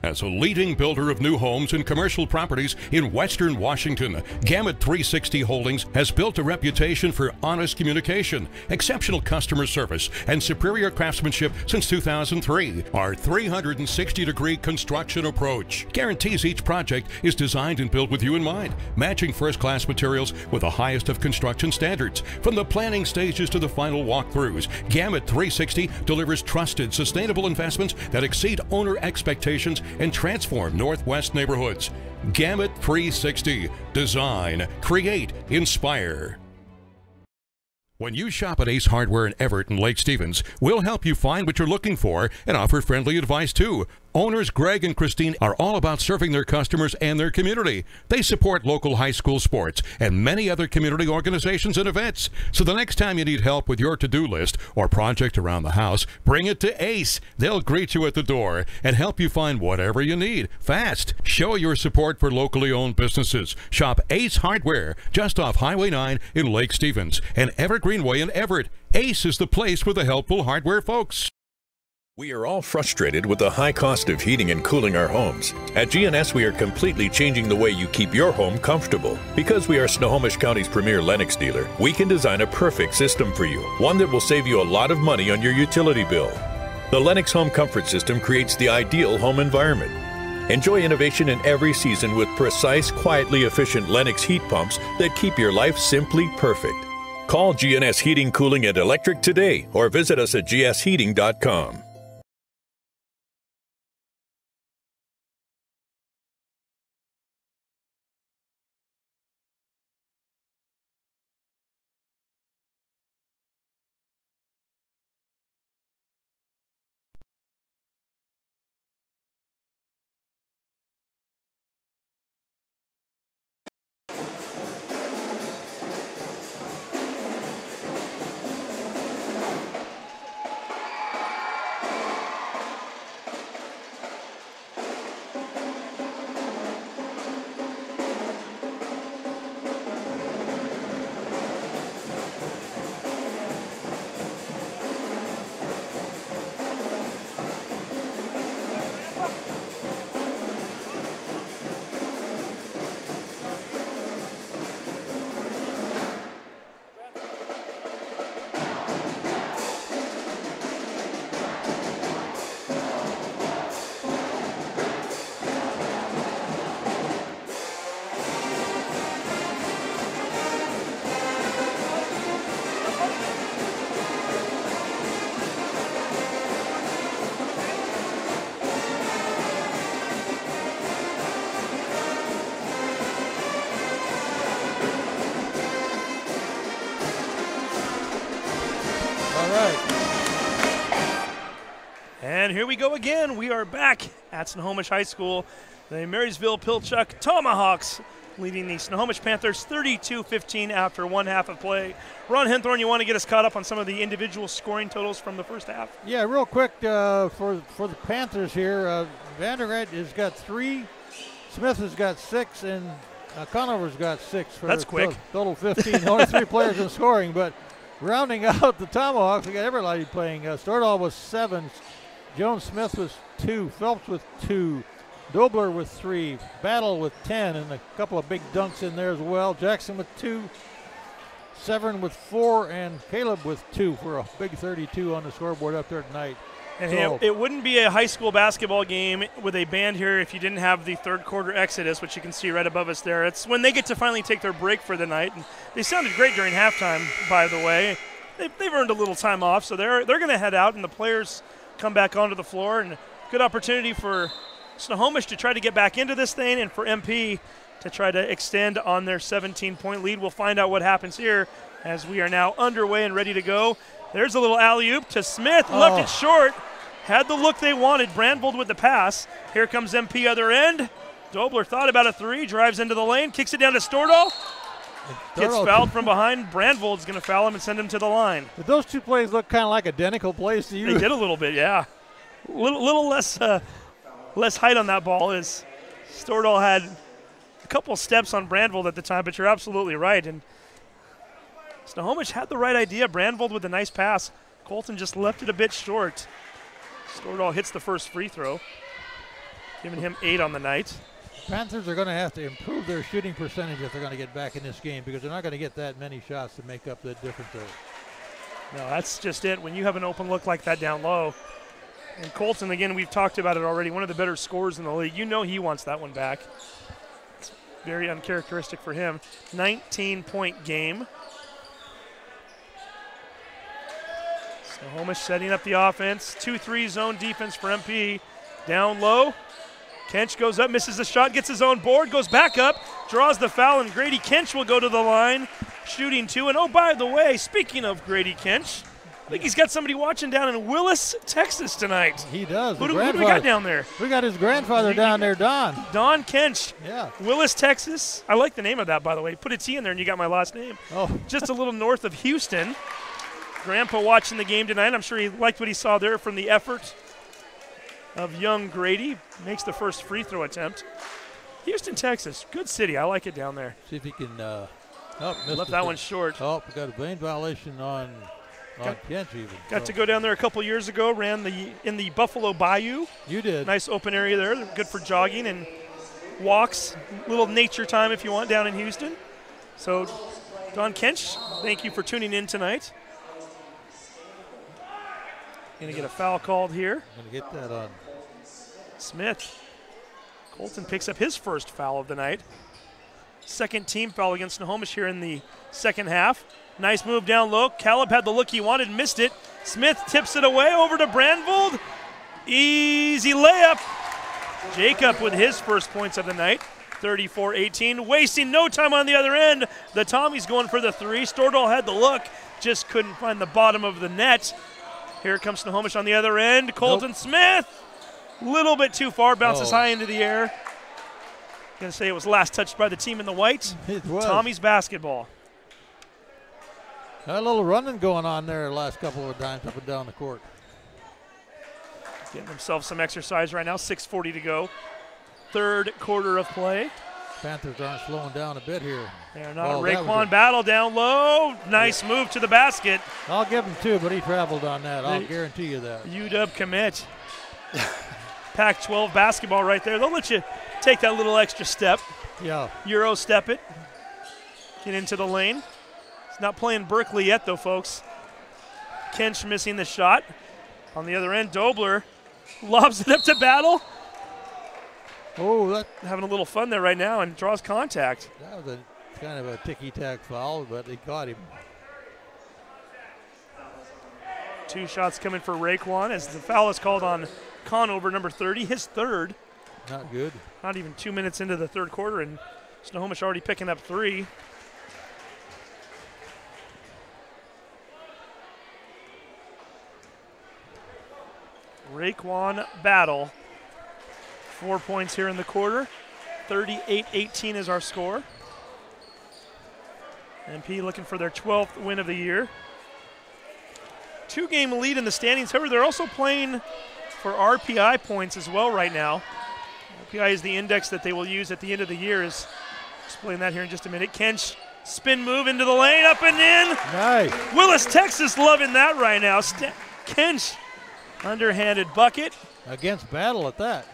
As a leading builder of new homes and commercial properties in Western Washington, Gamut 360 Holdings has built a reputation for honest communication, exceptional customer service, and superior craftsmanship since 2003. Our 360-degree construction approach guarantees each project is designed and built with you in mind, matching first-class materials with the highest of construction standards. From the planning stages to the final walkthroughs, Gamut 360 delivers trusted, sustainable investments that exceed owner expectations and transform Northwest neighborhoods. Gamut 360. Design, create, inspire. When you shop at Ace Hardware in Everett and Lake Stevens, we'll help you find what you're looking for and offer friendly advice too. Owners Greg and Christine are all about serving their customers and their community. They support local high school sports and many other community organizations and events. So the next time you need help with your to-do list or project around the house, bring it to Ace. They'll greet you at the door and help you find whatever you need fast. Show your support for locally owned businesses. Shop Ace Hardware just off Highway 9 in Lake Stevens and Evergreen Way in Everett. Ace is the place for the helpful hardware folks. We are all frustrated with the high cost of heating and cooling our homes. At GNS, we are completely changing the way you keep your home comfortable. Because we are Snohomish County's premier Lennox dealer, we can design a perfect system for you, one that will save you a lot of money on your utility bill. The Lennox Home Comfort System creates the ideal home environment. Enjoy innovation in every season with precise, quietly efficient Lennox heat pumps that keep your life simply perfect. Call GNS Heating, Cooling, and Electric today or visit us at gsheating.com. right. And here we go again. We are back at Snohomish High School. The Marysville-Pilchuck Tomahawks leading the Snohomish Panthers 32-15 after one half of play. Ron Henthorne, you want to get us caught up on some of the individual scoring totals from the first half? Yeah, real quick for the Panthers here. Vandergright has got 3, Smith has got 6, and Conover's got 6. For That's quick. Total 15. Only 3 players in scoring, but rounding out the Tomahawks, we got everybody playing. Stordahl with 7, Jones Smith was 2, Phelps with 2, Dobler with 3, Battle with 10, and a couple of big dunks in there as well. Jackson with 2, Severn with 4, and Caleb with 2 for a big 32 on the scoreboard up there tonight. And So- it wouldn't be a high school basketball game with a band here if you didn't have the third quarter exodus, which you can see right above us there. It's when they get to finally take their break for the night. And they sounded great during halftime, by the way. They've earned a little time off, so they're going to head out, and the players come back onto the floor. And good opportunity for Snohomish to try to get back into this thing, and for MP to try to extend on their 17-point lead. We'll find out what happens here as we are now underway and ready to go. There's a little alley-oop to Smith, left it short. Had the look they wanted. Brandvold with the pass. Here comes MP other end. Dobler thought about a 3, drives into the lane, kicks it down to Stordahl. Gets fouled from behind. Brandvold's going to foul him and send him to the line. Did those two plays look kind of like identical plays to you? They did a little bit, yeah. Little less height on that ball, as Stordahl had a couple steps on Brandvold at the time, but you're absolutely right. And Snohomish had the right idea. Brandvold with a nice pass. Colton just left it a bit short. Stordahl hits the first free throw, giving him 8 on the night. Panthers are going to have to improve their shooting percentage if they're going to get back in this game, because they're not going to get that many shots to make up the difference there. No, that's just it. When you have an open look like that down low. And Colton, again, we've talked about it already, one of the better scorers in the league. You know he wants that one back. It's very uncharacteristic for him. 19-point game. Snohomish setting up the offense. 2-3 zone defense for MP. Down low. Kench goes up, misses the shot, gets his own board, goes back up, draws the foul, and Grady Kench will go to the line, shooting 2. And oh, by the way, speaking of Grady Kench, I think he's got somebody watching down in Willits, Texas tonight. He does. Who do we got down there? We got his grandfather down there, Don. Don Kench. Yeah. Willits, Texas. I like the name of that, by the way. Put a T in there and you got my last name. Oh. Just a little north of Houston. Grandpa watching the game tonight. I'm sure he liked what he saw there from the effort of young Grady. Makes the first free throw attempt. Houston, Texas. Good city. I like it down there. See if he can left that one short. Oh, we got a lane violation on Kench even. Got to go down there a couple years ago. Ran in the Buffalo Bayou. You did. Nice open area there. Good for jogging and walks. Little nature time if you want down in Houston. So, Don Kench, thank you for tuning in tonight. Going to get a foul called here. Going to get that on Smith. Colton picks up his first foul of the night. Second team foul against Snohomish here in the second half. Nice move down low. Caleb had the look he wanted, missed it. Smith tips it away over to Brandvold. Easy layup. Jacob with his first points of the night. 34-18. Wasting no time on the other end. The Tommies going for the 3. Stordahl had the look, just couldn't find the bottom of the net. Here comes Snohomish on the other end. Colton Smith. Little bit too far. Bounces high into the air. Going to say it was last touched by the team in the white. It was. Tommy's basketball. Got a little running going on there the last couple of times up and down the court. Getting themselves some exercise right now. 6:40 to go. Third quarter of play. Panthers aren't slowing down a bit here. They're not. Raekwon Battle down low. Nice move to the basket. I'll give him 2, but he traveled on that. I'll guarantee you that. UW commit. Pac-12 basketball right there. They'll let you take that little extra step. Yeah. Euro step it. Get into the lane. He's not playing Berkeley yet, though, folks. Kench missing the shot. On the other end, Dobler lobs it up to Battle. Oh, that having a little fun there right now and draws contact. That was kind of a ticky-tack foul, but they caught him. 2 shots coming for Raekwon as the foul is called on Conover, number 30, his third. Not good. Not even 2 minutes into the third quarter, and Snohomish already picking up 3. Raekwon Battle. 4 points here in the quarter. 38-18 is our score. MP looking for their 12th win of the year. 2-game lead in the standings. However, they're also playing for RPI points as well right now. RPI is the index that they will use at the end of the year. Is explain that here in just a minute. Kench, spin move into the lane, up and in. Nice. Willis, Texas loving that right now. Kench, underhanded bucket. Against Battle at that.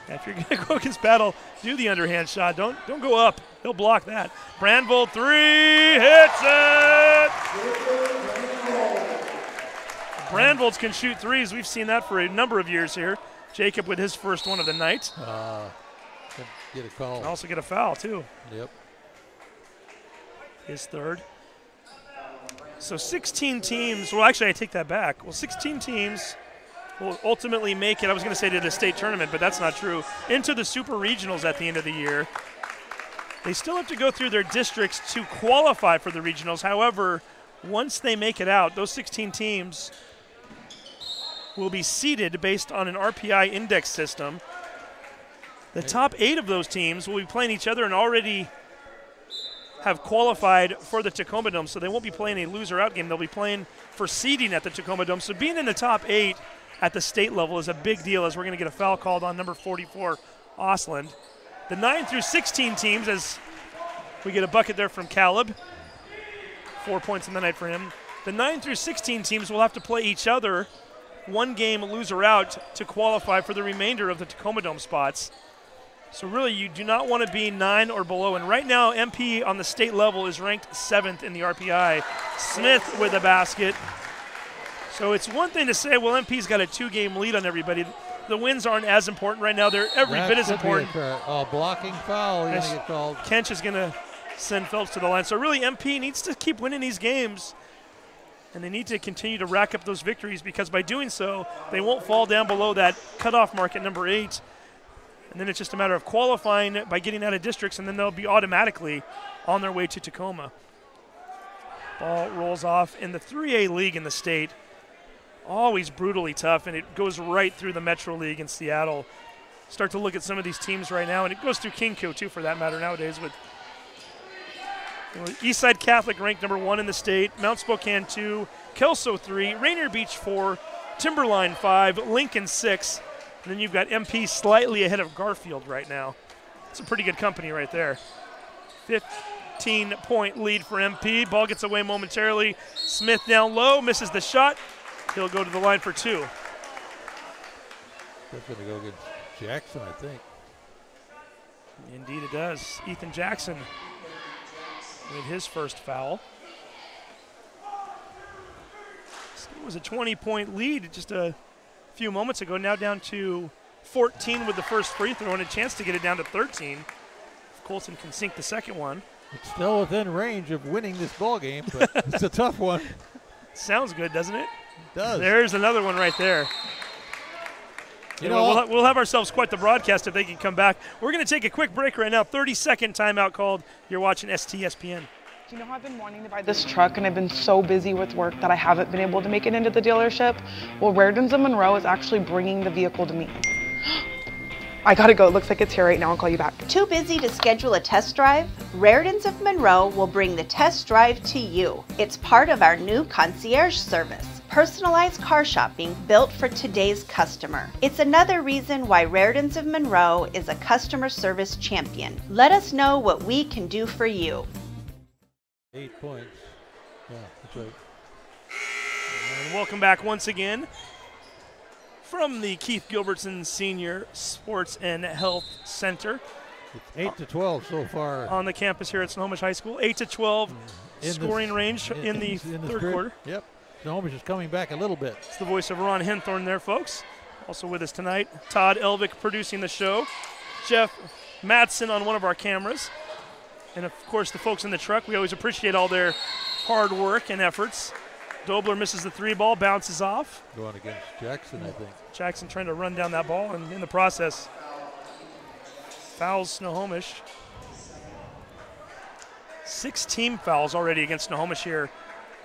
If you're going to go against Battle, do the underhand shot. Don't go up. He'll block that. Brandvold 3 hits it. Brandvolds can shoot threes. We've seen that for a number of years here. Jacob with his first one of the night. Get a call. And also get a foul too. Yep. His third. So 16 teams. Well, actually, I take that back. Well, 16 teams will ultimately make it, I was going to say to the state tournament, but that's not true, into the super regionals at the end of the year. They still have to go through their districts to qualify for the regionals. However, once they make it out, those 16 teams will be seeded based on an RPI index system. The top 8 of those teams will be playing each other and already have qualified for the Tacoma Dome, so they won't be playing a loser-out game. They'll be playing for seeding at the Tacoma Dome. So being in the top 8 at the state level is a big deal, as we're going to get a foul called on number 44, Osland. The 9 through 16 teams, as we get a bucket there from Caleb, 4 points in the night for him. The 9 through 16 teams will have to play each other, 1 game loser out, to qualify for the remainder of the Tacoma Dome spots. So really, you do not want to be 9 or below. And right now, MP on the state level is ranked 7th in the RPI. Smith with a basket. So it's one thing to say, well, MP's got a 2-game lead on everybody. The wins aren't as important right now. They're every bit as important. Blocking foul, you're going to get called. Kench is going to send Phelps to the line. So really, MP needs to keep winning these games, and they need to continue to rack up those victories, because by doing so, they won't fall down below that cutoff mark at number 8. And then it's just a matter of qualifying by getting out of districts, and then they'll be automatically on their way to Tacoma. Ball rolls off in the 3A league in the state. Always brutally tough, and it goes right through the Metro League in Seattle. Start to look at some of these teams right now, and it goes through Kingco too, for that matter, nowadays, with Eastside Catholic ranked number 1 in the state, Mount Spokane 2, Kelso 3, Rainier Beach 4, Timberline 5, Lincoln 6, and then you've got MP slightly ahead of Garfield right now. It's a pretty good company right there. 15-point lead for MP. Ball gets away momentarily. Smith down low, misses the shot. He'll go to the line for 2. That's going to go against Jackson, I think. Indeed it does. Ethan Jackson with his first foul. It was a 20-point lead just a few moments ago, now down to 14 with the first free throw, and a chance to get it down to 13. If Colton can sink the second one. It's still within range of winning this ball game, but it's a tough one. Sounds good, doesn't it? It does. There's another one right there. You know, we'll have ourselves quite the broadcast if they can come back. We're going to take a quick break right now. 30-second timeout called. You're watching STSPN. Do you know how I've been wanting to buy this truck, and I've been so busy with work that I haven't been able to make it into the dealership? Well, Rairdens of Monroe is actually bringing the vehicle to me. I gotta go. It looks like it's here right now. I'll call you back. Too busy to schedule a test drive? Rairdens of Monroe will bring the test drive to you. It's part of our new concierge service. Personalized car shopping built for today's customer. It's another reason why Rairdens of Monroe is a customer service champion. Let us know what we can do for you. 8 points. Yeah, that's right. And welcome back once again from the Keith Gilbertson Senior Sports and Health Center. It's 8-12 so far on the campus here at Snohomish High School. 8-12 scoring range in the third quarter. Yep. Snohomish is coming back a little bit. It's the voice of Ron Henthorn there, folks. Also with us tonight, Todd Elvick producing the show, Jeff Madsen on one of our cameras, and of course the folks in the truck. We always appreciate all their hard work and efforts. Dobler misses the 3 ball, bounces off. Going against Jackson, I think. Jackson trying to run down that ball, and in the process, fouls Snohomish. 6 team fouls already against Snohomish here,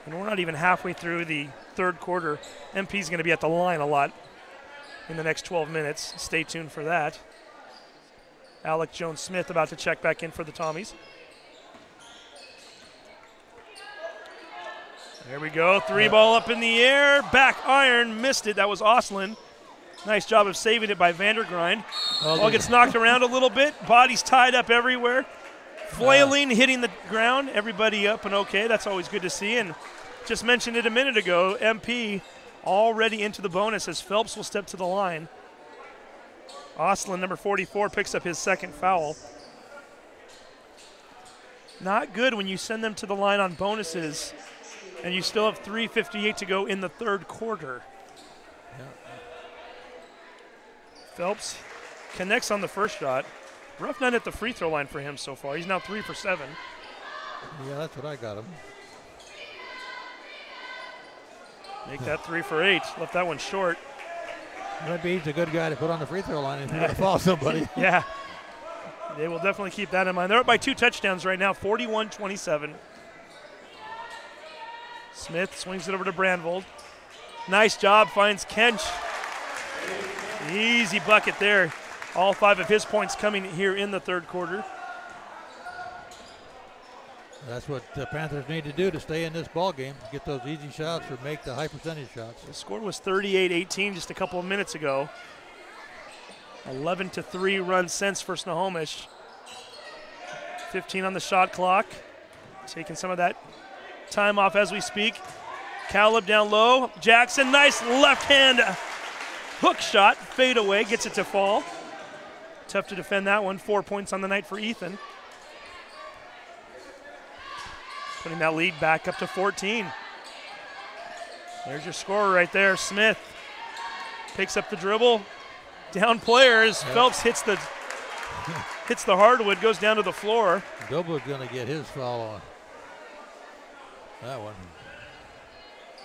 and we're not even halfway through the third quarter. MP's going to be at the line a lot in the next 12 minutes. Stay tuned for that. Alec Jones-Smith about to check back in for the Tommies. There we go. Three ball up in the air. Back iron. Missed it. That was Oslin. Nice job of saving it by Vandergrind. Ball gets knocked around a little bit. Body's tied up everywhere. Flailing, hitting the ground. Everybody up and okay. That's always good to see. And just mentioned it a minute ago, MP already into the bonus as Phelps will step to the line. Oslin, number 44, picks up his second foul. Not good when you send them to the line on bonuses and you still have 3:58 to go in the third quarter. Yeah. Phelps connects on the first shot. Rough night at the free throw line for him so far. He's now 3 for 7. Yeah, that's what I got him. Make that 3 for 8. Left that one short. Maybe he's a good guy to put on the free throw line if you're going to foul somebody. Yeah. They will definitely keep that in mind. They're up by 2 touchdowns right now, 41-27. Smith swings it over to Brandvold. Nice job, finds Kench. Easy bucket there. All 5 of his points coming here in the third quarter. That's what the Panthers need to do to stay in this ball game, get those easy shots or make the high percentage shots. The score was 38-18 just a couple of minutes ago. 11-3 run since for Snohomish. 15 on the shot clock. Taking some of that time off as we speak. Caleb down low. Jackson, nice left hand hook shot. Fade away, gets it to fall. Tough to defend that one. 4 points on the night for Ethan. Putting that lead back up to 14. There's your scorer right there, Smith. Picks up the dribble. Down players. Yep. Phelps hits the hardwood, goes down to the floor. Dobler's going to get his foul on that one.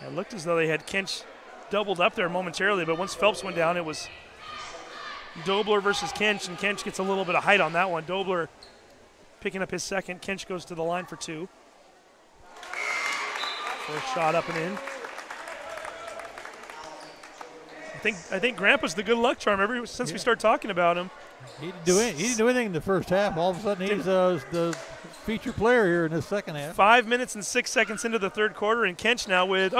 It looked as though they had Kench doubled up there momentarily, but once Phelps went down, it was Dobler versus Kench, and Kench gets a little bit of height on that one. Dobler picking up his second. Kench goes to the line for 2. First shot up and in. I think Grandpa's the good luck charm ever since we started talking about him. He didn't do anything in the first half. All of a sudden, he's the feature player here in the second half. 5 minutes and 6 seconds into the third quarter, and Kench now with,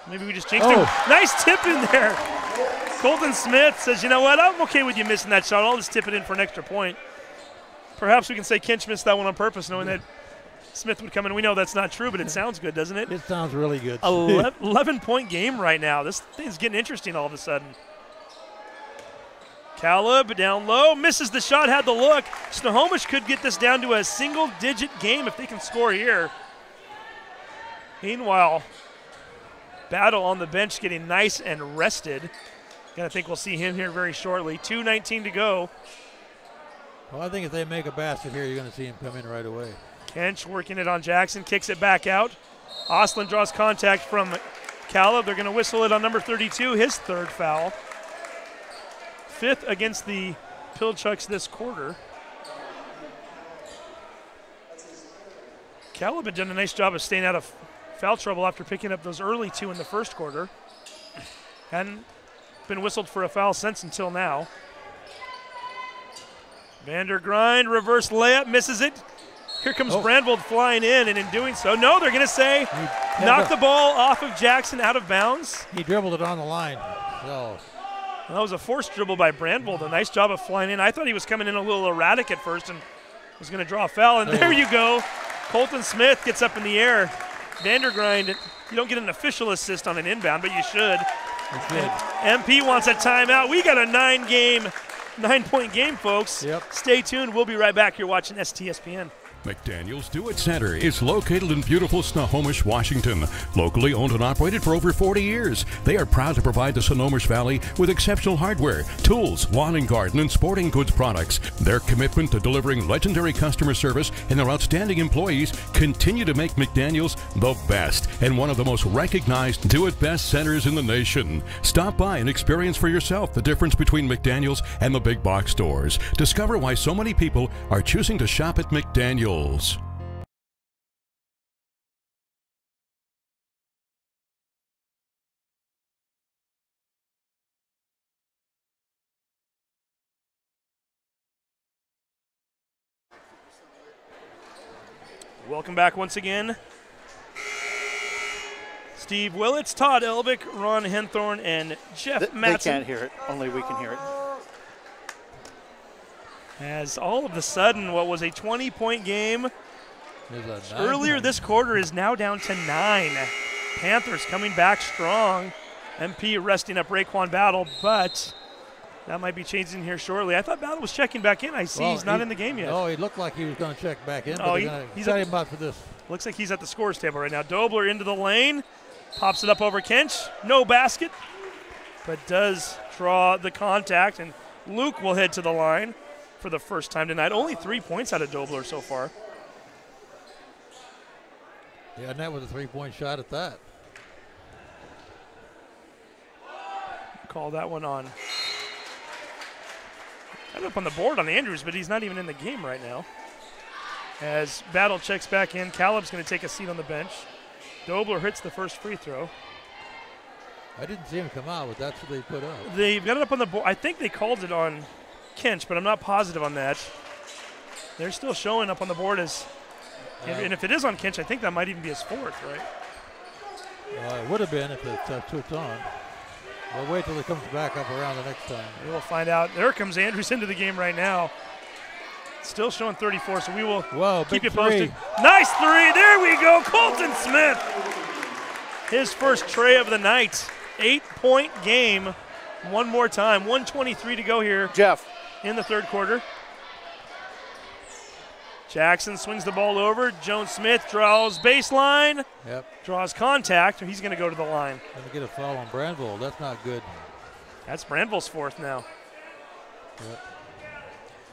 maybe we just jinxed him. Nice tip in there. Colton Smith says, you know what, I'm okay with you missing that shot. I'll just tip it in for an extra point. Perhaps we can say Kench missed that one on purpose, knowing that Smith would come in. We know that's not true, but it sounds good, doesn't it? It sounds really good. 11-point game right now. This thing's getting interesting all of a sudden. Caleb down low, misses the shot, had the look. Snohomish could get this down to a single-digit game if they can score here. Meanwhile, Battle on the bench getting nice and rested. I think we'll see him here very shortly. 2:19 to go. Well, I think if they make a basket here, you're going to see him come in right away. Kench working it on Jackson, kicks it back out. Oslin draws contact from Caleb. They're going to whistle it on number 32, his third foul. 5th against the Pilchucks this quarter. Caleb had done a nice job of staying out of foul trouble after picking up those early 2 in the first quarter. Hadn't been whistled for a foul since until now. Vandergrind, reverse layup, misses it. Here comes Brandvold flying in, and in doing so, no, they're going to say, knock the ball off of Jackson out of bounds. He dribbled it on the line. So. That was a forced dribble by Brandvold. A nice job of flying in. I thought he was coming in a little erratic at first and was going to draw a foul, and there you go. Colton Smith gets up in the air. Vandergrind, you don't get an official assist on an inbound, but you should. MP wants a timeout. We got a 9-point game, folks. Yep. Stay tuned. We'll be right back. You're watching STSPN. McDaniel's Do-It Center is located in beautiful Snohomish, Washington. Locally owned and operated for over 40 years, they are proud to provide the Snohomish Valley with exceptional hardware, tools, lawn and garden, and sporting goods products. Their commitment to delivering legendary customer service and their outstanding employees continue to make McDaniel's the best and one of the most recognized do-it-best centers in the nation. Stop by and experience for yourself the difference between McDaniel's and the big box stores. Discover why so many people are choosing to shop at McDaniel's. Welcome back once again. Steve Willits, Todd Elvick, Ron Henthorn, and Jeff Matson. They can't hear it. Only we can hear it. As all of a sudden, what was a 20-point game earlier this quarter is now down to 9. Panthers coming back strong. MP resting up Raekwon Battle, but that might be changing here shortly. I thought Battle was checking back in. I see he's not in the game yet. No, he looked like he was going to check back in, but he's set him up for this. Looks like he's at the scores table right now. Dobler into the lane, pops it up over Kench. No basket, but does draw the contact, and Luke will head to the line for the first time tonight. Only 3 points out of Dobler so far. Yeah, and that was a 3-point shot at that. Call that one on. Kind of up on the board on Andrews, but he's not even in the game right now. As Battle checks back in, Caleb's going to take a seat on the bench. Dobler hits the first free throw. I didn't see him come out, but that's what they put up. They've got it up on the board. I think they called it on Kench, but I'm not positive on that. They're still showing up on the board as, and if it is on Kench, I think that might even be his fourth, right? It would have been if that's what's on. We'll wait till he comes back up around the next time. We'll find out. There comes Andrews into the game right now. Still showing 34, so we will keep you posted. Nice three. There we go. Colton Smith. His first tray of the night. 8-point game. One more time. 1:23 to go here. Jeff. In the third quarter. Jackson swings the ball over. Jones Smith draws baseline. Yep. Draws contact, or he's going to go to the line. Going to get a foul on Brandville. That's not good. That's Brandville's fourth now. Yep.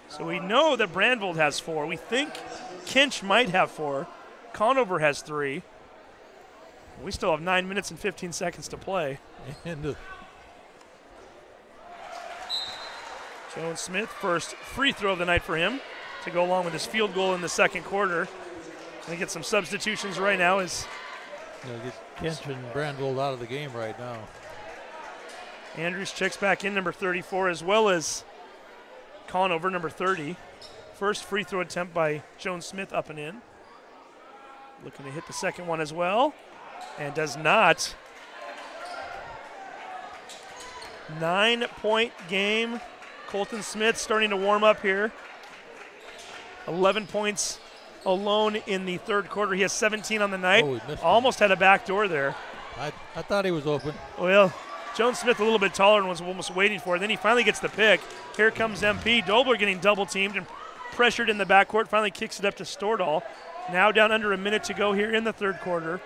So we know that Brandville has 4. We think Kinch might have 4. Conover has 3. We still have 9 minutes and 15 seconds to play. Jones Smith, first free throw of the night for him to go along with his field goal in the second quarter. Going to get some substitutions right now. Get Kinch and Brandville out of the game right now. Andrews checks back in, number 34, as well as Conover, number 30. First free throw attempt by Jones Smith up and in. Looking to hit the second one as well, and does not. 9-point game. Colton Smith starting to warm up here. 11 points alone in the third quarter. He has 17 on the night. Almost had a back door there. I thought he was open. Well, Jones Smith a little bit taller and was almost waiting for it. Then he finally gets the pick. Here comes MP. Dobler getting double teamed and pressured in the backcourt. Finally kicks it up to Stordahl. Now down under a minute to go here in the third quarter.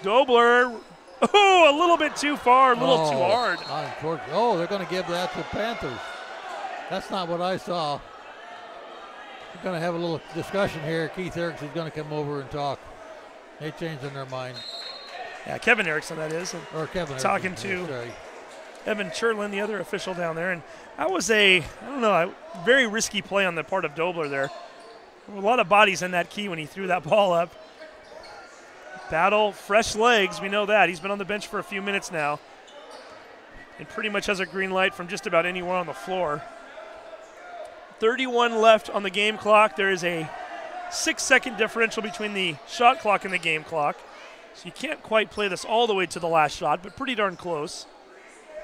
Dobler, a little bit too far, a little too hard. Oh, they're going to give that to Panthers. That's not what I saw. We're going to have a little discussion here. Keith Erickson is going to come over and talk. They changed in their mind. Yeah, Kevin Erickson, that is. Or Kevin talking Erickson, to Evan Cherlin, the other official down there. And that was a very risky play on the part of Dobler there. A lot of bodies in that key when he threw that ball up. Battle, fresh legs, we know that. He's been on the bench for a few minutes now. And pretty much has a green light from just about anywhere on the floor. 31 left on the game clock. There is a 6-second differential between the shot clock and the game clock. So you can't quite play this all the way to the last shot, but pretty darn close.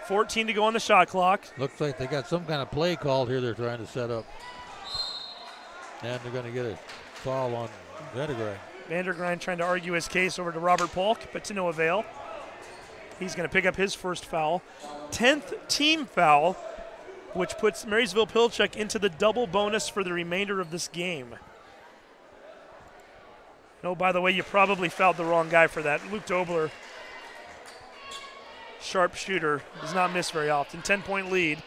14 to go on the shot clock. Looks like they got some kind of play called here they're trying to set up. And they're going to get a foul on Vandergrind. Vandergrind trying to argue his case over to Robert Polk, but to no avail. He's going to pick up his first foul. 10th team foul, which puts Marysville-Pilchuck into the double bonus for the remainder of this game. Oh, by the way, you probably fouled the wrong guy for that. Luke Dobler, sharp shooter, does not miss very often. 10-point lead.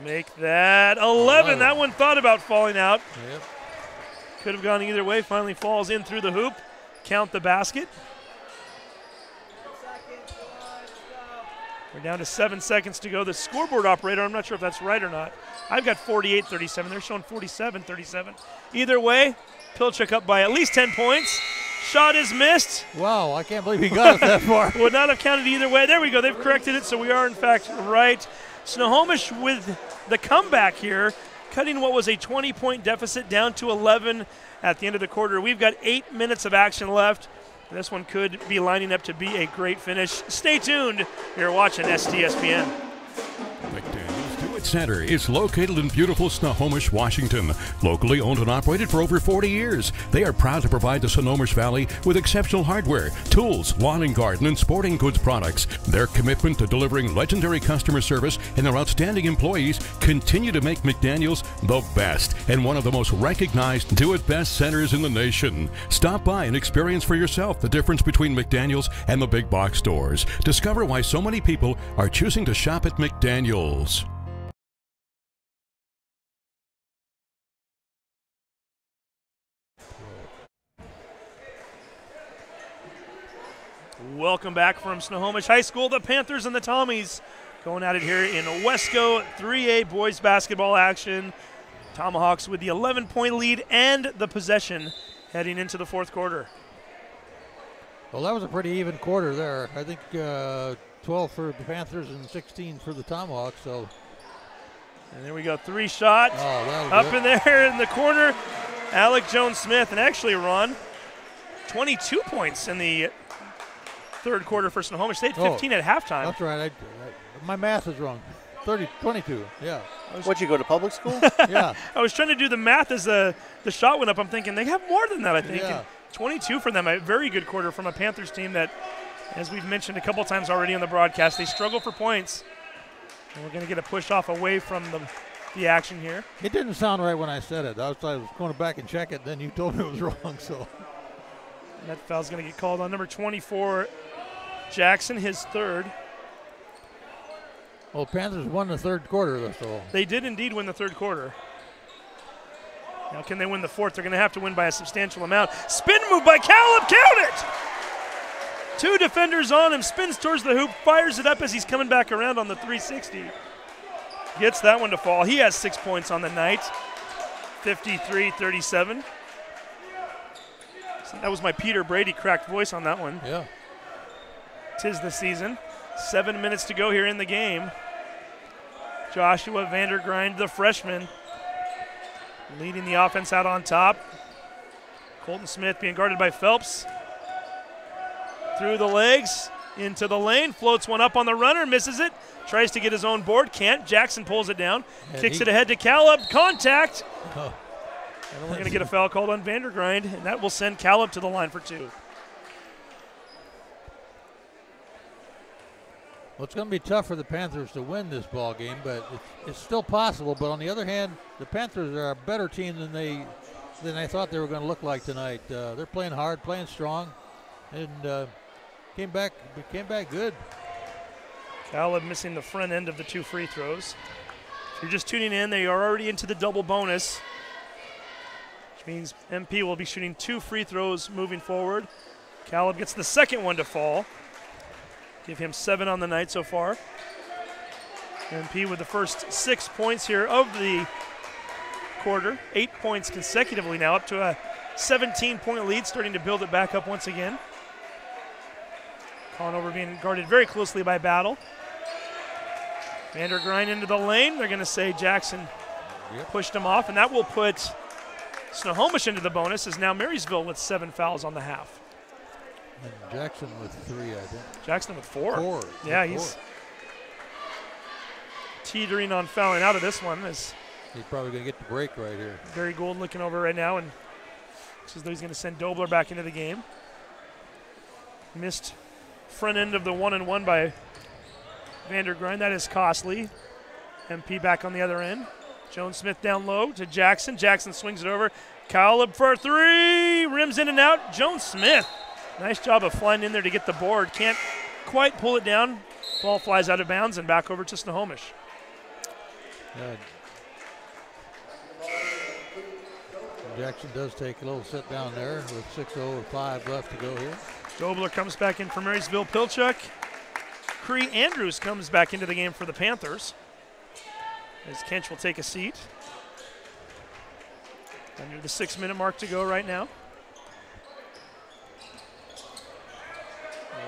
Make that 11. That one thought about falling out. Yep. Could have gone either way. Finally falls in through the hoop. Count the basket. We're down to 7 seconds to go. The scoreboard operator, I'm not sure if that's right or not. I've got 48-37. They're showing 47-37. Either way, Pilchuck up by at least 10 points. Shot is missed. Wow, I can't believe he got it that far. Would not have counted either way. There we go. They've corrected it, so we are, in fact, right. Snohomish with the comeback here cutting what was a 20-point deficit down to 11 at the end of the quarter. We've got 8 minutes of action left. This one could be lining up to be a great finish. Stay tuned. You're watching STSPN. Center is located in beautiful Snohomish, Washington. Locally owned and operated for over 40 years, they are proud to provide the Snohomish Valley with exceptional hardware, tools, lawn and garden, and sporting goods products. Their commitment to delivering legendary customer service and their outstanding employees continue to make McDaniel's the best and one of the most recognized do-it-best centers in the nation. Stop by and experience for yourself the difference between McDaniel's and the big box stores. Discover why so many people are choosing to shop at McDaniel's. Welcome back from Snohomish High School. The Panthers and the Tommies going at it here in Wesco 3A boys basketball action. Tomahawks with the 11-point lead and the possession heading into the fourth quarter. Well, that was a pretty even quarter there. I think 12 for the Panthers and 16 for the Tomahawks. So, and there we go, 3 shots up good. In there in the corner. Alec Jones-Smith, and actually, Ron, 22 points in the third quarter for Snohomish. They had 15 at halftime. That's right. My math is wrong. 22, yeah. What'd you go to public school? Yeah. I was trying to do the math as the shot went up. I'm thinking they have more than that, I think. Yeah. And 22 for them, a very good quarter from a Panthers team that, as we've mentioned a couple times already on the broadcast, they struggle for points. And we're going to get a push off away from the action here. It didn't sound right when I said it. I was going back and check it, then you told me it was wrong. So and that foul's going to get called on number 24, Jackson, his third. Well, Panthers won the third quarter, that's all. They did indeed win the third quarter. Now, can they win the fourth? They're going to have to win by a substantial amount. Spin move by Caleb, count it! 2 defenders on him, spins towards the hoop, fires it up as he's coming back around on the 360. Gets that one to fall. He has 6 points on the night, 53-37. So that was my Peter Brady cracked voice on that one. Yeah. 'Tis the season. 7 minutes to go here in the game. Joshua Vandergrind, the freshman, leading the offense out on top. Colton Smith being guarded by Phelps. Through the legs, into the lane, floats one up on the runner, misses it, tries to get his own board, can't. Jackson pulls it down, kicks it ahead to Caleb, contact. Oh. And we're going to get a foul called on Vandergrind, and that will send Caleb to the line for 2. Well, it's going to be tough for the Panthers to win this ball game, but it's still possible. But on the other hand, the Panthers are a better team than I thought they were going to look like tonight. They're playing hard, playing strong, and came back good. Caleb missing the front end of the 2 free throws. If you're just tuning in, they are already into the double bonus, which means MP will be shooting 2 free throws moving forward. Caleb gets the second one to fall. Give him 7 on the night so far. MP with the first 6 points here of the quarter. 8 points consecutively now, up to a 17-point lead, starting to build it back up once again. Conover being guarded very closely by Battle. Vandergrind into the lane. They're going to say Jackson pushed him off, and that will put Snohomish into the bonus, as now Marysville with 7 fouls on the half. And Jackson with 3, I think. Jackson with 4. 4. Yeah, he's teetering on fouling out of this one. He's probably going to get the break right here. Barry Gould looking over right now, and looks as though he's going to send Dobler back into the game. Missed front end of the 1-and-1 by Vandergrind. That is costly. MP back on the other end. Jones-Smith down low to Jackson. Jackson swings it over. Caleb for 3. Rims in and out. Jones-Smith. Nice job of flying in there to get the board. Can't quite pull it down. Ball flies out of bounds and back over to Snohomish. Yeah. Jackson does take a little sit down there with 6:05 left to go here. Dobler comes back in for Marysville-Pilchuck. Cree Andrews comes back into the game for the Panthers, as Kench will take a seat. Under the 6-minute mark to go right now.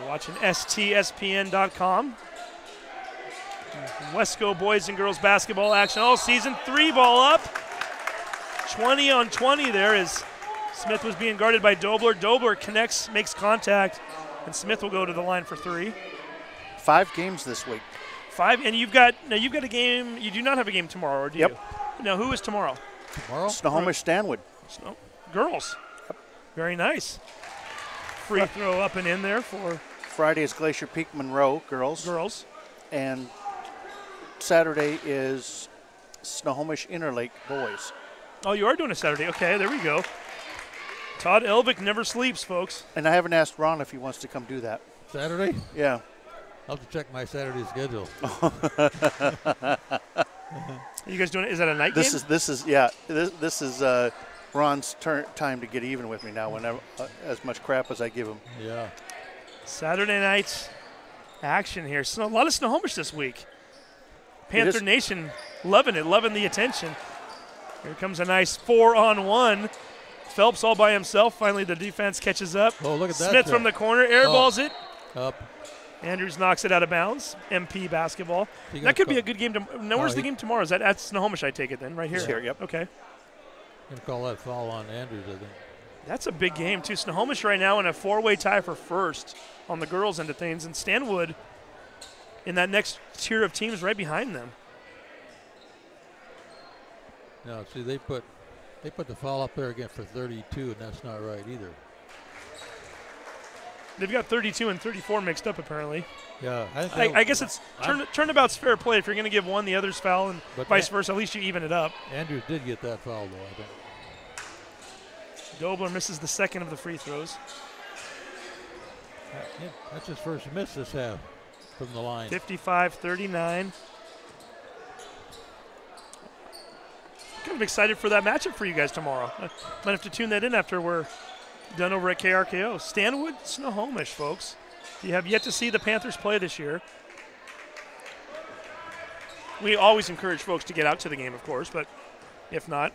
We're watching STSPN.com. Wesco boys and girls basketball action all season. 3-ball up. 20 on 20 there as Smith was being guarded by Dobler. Dobler connects, makes contact, and Smith will go to the line for 3. 5 games this week. 5, and you've got a game. You do not have a game tomorrow, or do you? Now, who is tomorrow? Tomorrow? Snohomish Stanwood. Girls. Yep. Very nice. Free throw up and in there for Friday is Glacier Peak Monroe girls. And Saturday is Snohomish Interlake boys. Oh, you are doing a Saturday. Okay, there we go. Todd Elvick never sleeps, folks. And I haven't asked Ron if he wants to come do that. Saturday? Yeah. I'll have to check my Saturday schedule. You guys doing it? Is that a night game? This is Ron's time to get even with me now. Whenever as much crap as I give him. Yeah. Saturday night action here. So a lot of Snohomish this week. Panther Nation loving it, loving the attention. Here comes a nice 4-on-1. Phelps all by himself. Finally, the defense catches up. Oh, look at that. Smith from the corner airballs it. Up. Andrews knocks it out of bounds. MP basketball. That could be a good game. Now, where's the game tomorrow? Is that at Snohomish, I take it then? Right here? It's here, yep. Okay. Going to call that foul on Andrews, I think. That's a big game, too. Snohomish right now in a 4-way tie for first on the girls' end of things. And Stanwood in that next tier of teams right behind them. No, see, they put the foul up there again for 32, and that's not right either. They've got 32 and 34 mixed up, apparently. Yeah. I guess it's turnabout's fair play. If you're going to give one, the other's foul, and vice versa. At least you even it up. Andrews did get that foul, though, I think. Dobler misses the second of the free throws. That's his first miss this half from the line. 55-39. Kind of excited for that matchup for you guys tomorrow. Might have to tune that in after we're done over at KRKO. Stanwood, Snohomish, folks. You have yet to see the Panthers play this year. We always encourage folks to get out to the game, of course, but if not,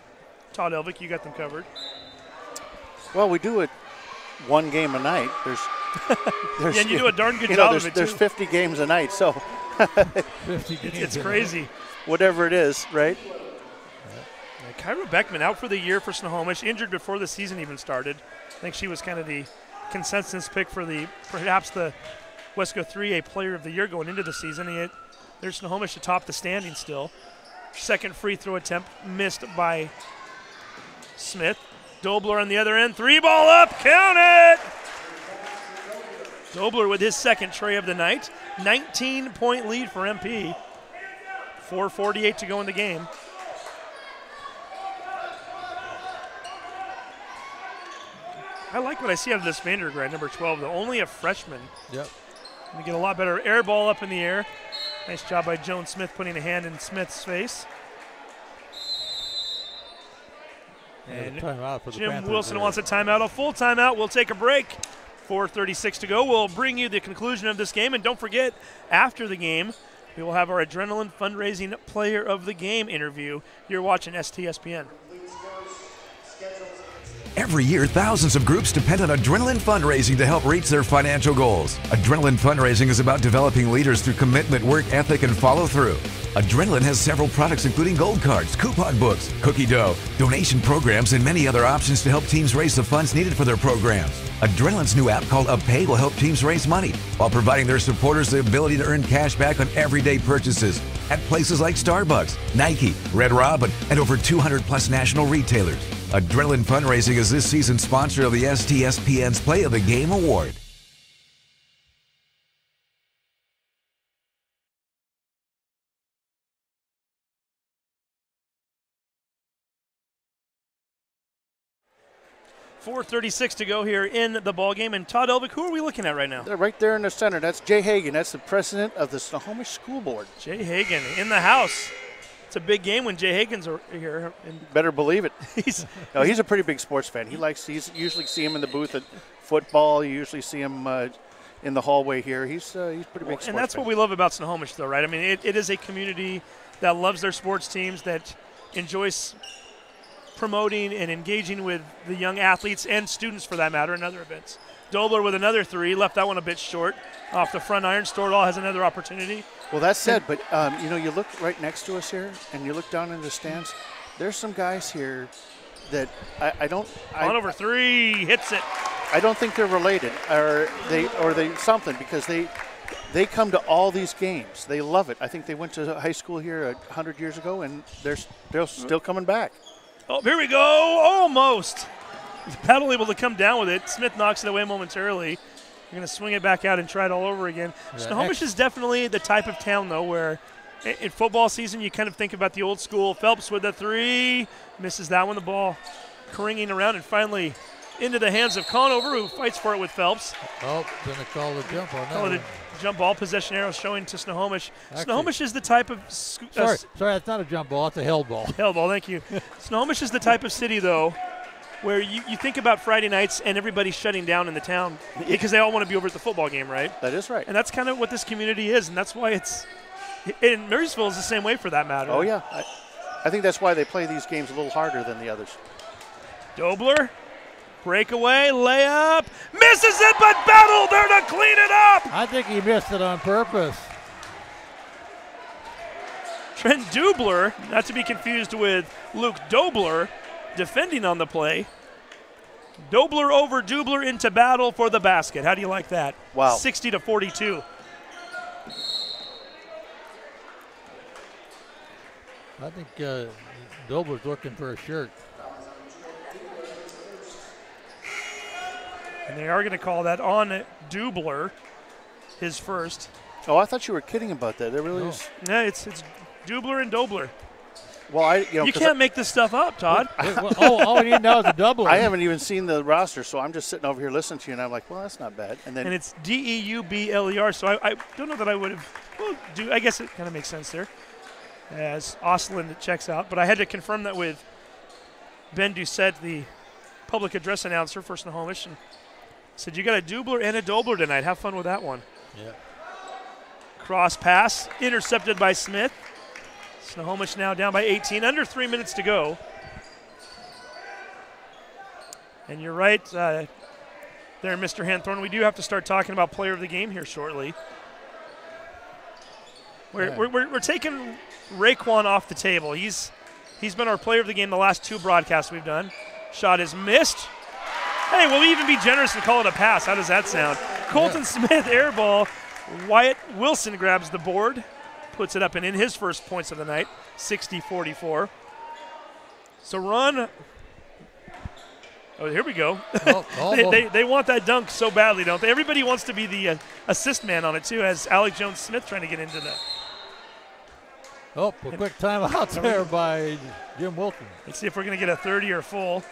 Todd Elvick, you got them covered. Well, we do it one game a night. Yeah, and you do a darn good job of it, There's too. 50 games a night, so 50 games it's crazy. Whatever it is, right? Kyra Beckman out for the year for Snohomish, injured before the season even started. I think she was kind of the consensus pick for perhaps the Wesco 3A Player of the Year going into the season. There's Snohomish to top the standing still. Second free throw attempt missed by Smith. Dobler on the other end, 3-ball up, count it! Dobler with his second tray of the night. 19-point lead for MP. 4:48 to go in the game. I like what I see out of this Vandergraad, number 12, though. Only a freshman. Yep. We get a lot better air ball up in the air. Nice job by Joan Smith putting a hand in Smith's face. And timeout for the Jim Panthers Wilson there. wants a timeout, a full timeout. We'll take a break. 4:36 to go. We'll bring you the conclusion of this game. And don't forget, after the game, we will have our Adrenaline Fundraising Player of the Game interview. You're watching STSPN. Every year, thousands of groups depend on Adrenaline Fundraising to help reach their financial goals. Adrenaline Fundraising is about developing leaders through commitment, work ethic, and follow-through. Adrenaline has several products including gold cards, coupon books, cookie dough, donation programs, and many other options to help teams raise the funds needed for their programs. Adrenaline's new app called UpPay will help teams raise money while providing their supporters the ability to earn cash back on everyday purchases at places like Starbucks, Nike, Red Robin, and over 200-plus national retailers. Adrenaline Fundraising is this season's sponsor of the STSPN's Play of the Game Award. .436 to go here in the ballgame. And Todd Elvick, who are we looking at right now? They're right there in the center. That's Jay Hagan. That's the president of the Snohomish School Board. Jay Hagan in the house. It's a big game when Jay Hagan's here. And better believe it. He's a pretty big sports fan. You usually see him in the booth at football. You usually see him in the hallway here. He's pretty big sports fan. And that's what we love about Snohomish, though, right? I mean, it is a community that loves their sports teams, that enjoys promoting and engaging with the young athletes and students, for that matter, in other events. Dobler with another three, left that one a bit short. Off the front iron, Stordahl has another opportunity. Well, that's said, but you look right next to us here, and you look down in the stands. There's some guys here that I don't. On over 3, hits it. I don't think they're related, or they something, because they come to all these games. They love it. I think they went to high school here 100 years ago, and they're still coming back. Oh, here we go. Almost. Battle able to come down with it. Smith knocks it away momentarily. You're going to swing it back out and try it all over again. Snohomish is definitely the type of town, though, where in football season you kind of think about the old school. Phelps with the 3. Misses that one. The ball careening around and finally into the hands of Conover, who fights for it with Phelps. Oh, going to call the jump on that. Call it a jump ball. Possession arrow showing to Snohomish. Actually, Snohomish is the type of sorry, that's not a jump ball. It's a held ball. Held ball, thank you. Snohomish is the type of city, though, where you think about Friday nights and everybody's shutting down in the town because they all want to be over at the football game, right? That is right. And that's kind of what this community is, and that's why it's – and Marysville is the same way for that matter. Oh, yeah. I think that's why they play these games a little harder than the others. Dobler, breakaway, layup, misses it, but Battle there to clean it up! I think he missed it on purpose. Trent Dubler, not to be confused with Luke Dobler, defending on the play. Dobler over Dubler into Battle for the basket. How do you like that? Wow. 60-42. I think Dobler's looking for a shirt. And they are going to call that on Dubler, his first. Oh, I thought you were kidding about that. There really is. Yeah, it's Dubler and Dobler. Well, you can't make this stuff up, Todd. All we need now is a double. I haven't even seen the roster, so I'm just sitting over here listening to you, and I'm like, well, that's not bad. And it's Deubler, so I don't know that I would have. Well, I guess it kind of makes sense there, as Ostlund checks out. But I had to confirm that with Ben Doucette, the public address announcer for Snohomish, and said, you got a Dubler and a Dobler tonight. Have fun with that one. Yeah. Cross pass, intercepted by Smith. Snohomish now down by 18, under 3 minutes to go. And you're right there, Mr. Hanthorne. We do have to start talking about player of the game here shortly. We're taking Raekwon off the table. He's been our player of the game the last 2 broadcasts we've done. Shot is missed. Hey, we'll even be generous and call it a pass. How does that sound? Colton Smith, air ball. Wyatt Wilson grabs the board, puts it up and in his first points of the night, 60-44. So run. Oh, here we go. They want that dunk so badly, don't they? Everybody wants to be the assist man on it, too, as Alec Jones-Smith trying to get into the. Oh, a quick timeout there by Jim Wilson. Let's see if we're going to get a 30 or full.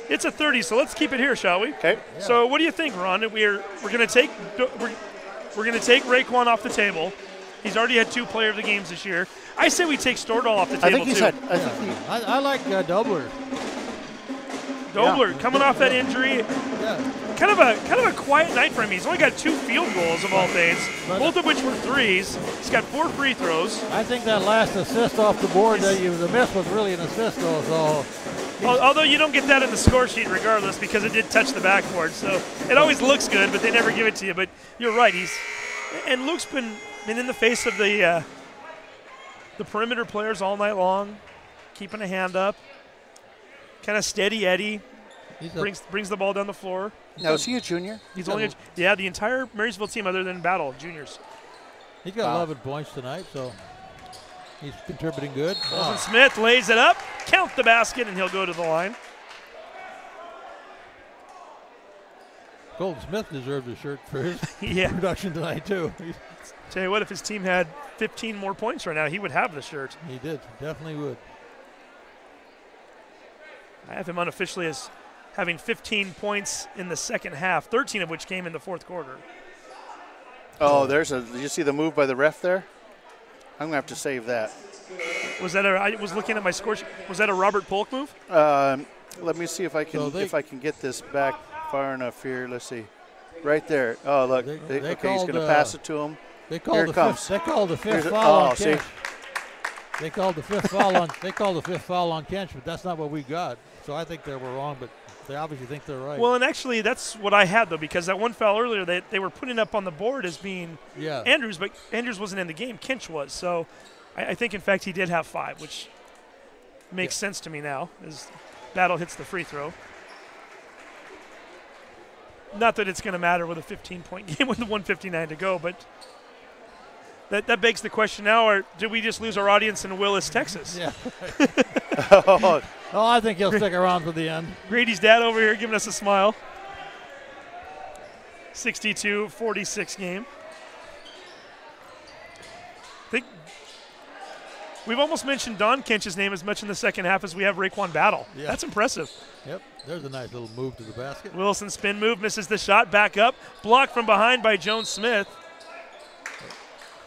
It's a 30, so let's keep it here, shall we? Okay. Yeah. So what do you think, Ron? We're going to take Raekwon off the table. He's already had 2 player of the games this year. I say we take Stordahl off the table, I like Dobler. Dobler coming off that injury. Yeah. Kind of a quiet night for him. He's only got 2 field goals of all things, both of which were threes. He's got 4 free throws. I think that last assist off the board, the miss was really an assist, though. So. Although you don't get that in the score sheet regardless because it did touch the backboard. So it always looks good, but they never give it to you. But you're right. And Luke's been in the face of the perimeter players all night long, keeping a hand up. Kind of steady Eddie. Brings the ball down the floor. Now, is he a junior? He's only the entire Marysville team other than Battle, juniors. He's got 11 points tonight, so he's contributing good. Colton Smith lays it up, count the basket, and he'll go to the line. Colton Smith deserves a shirt for his production tonight, too. Tell you what, if his team had 15 more points right now, he would have the shirt. He did, definitely would. I have him unofficially as having 15 points in the second half, 13 of which came in the fourth quarter. Oh, did you see the move by the ref there? I'm going to have to save that. I was looking at my score. Was that a Robert Polk move? Let me see if I can get this back far enough here. Let's see. Right there. Oh, look. Okay, he's going to pass it to him. They called the fifth foul. See? They called the fifth foul on. They called the fifth foul on Kench, but that's not what we got. So I think they were wrong, but they obviously think they're right. Well, and actually, that's what I had though, because that one foul earlier, they were putting up on the board as being Andrews, but Andrews wasn't in the game. Kench was. So I think, in fact, he did have 5, which makes sense to me now as Battle hits the free throw. Not that it's going to matter with a 15-point game with the 1:59 to go, but that begs the question now, or did we just lose our audience in Willits, Texas? Yeah. Oh, I think he'll stick around for the end. Grady's dad over here giving us a smile. 62-46 game. I think we've almost mentioned Don Kench's name as much in the second half as we have Raekwon Battle. Yeah. That's impressive. Yep, there's a nice little move to the basket. Wilson spin move, misses the shot, back up. Blocked from behind by Jones Smith.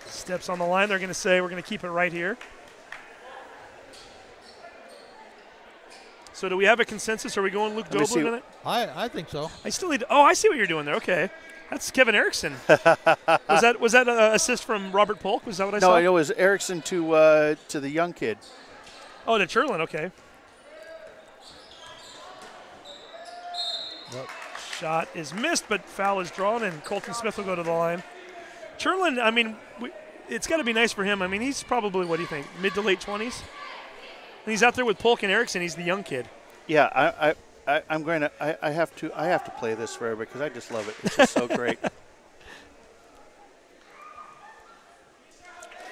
Steps on the line. They're going to say we're going to keep it right here. So do we have a consensus? Are we going Luke Dobler tonight? I think so. I still need. Oh, I see what you're doing there. Okay, that's Kevin Erickson. was that an assist from Robert Polk? Was that what I saw? No, it was Erickson to the young kid. Oh, to Cherlin. Okay. Yep. Shot is missed, but foul is drawn, and Colton Smith will go to the line. Cherlin, I mean, it's got to be nice for him. I mean, he's probably, what do you think, mid to late 20s? And he's out there with Polk and Erickson. He's the young kid. Yeah, I'm going to. I have to play this for everybody because I just love it. It's just so great.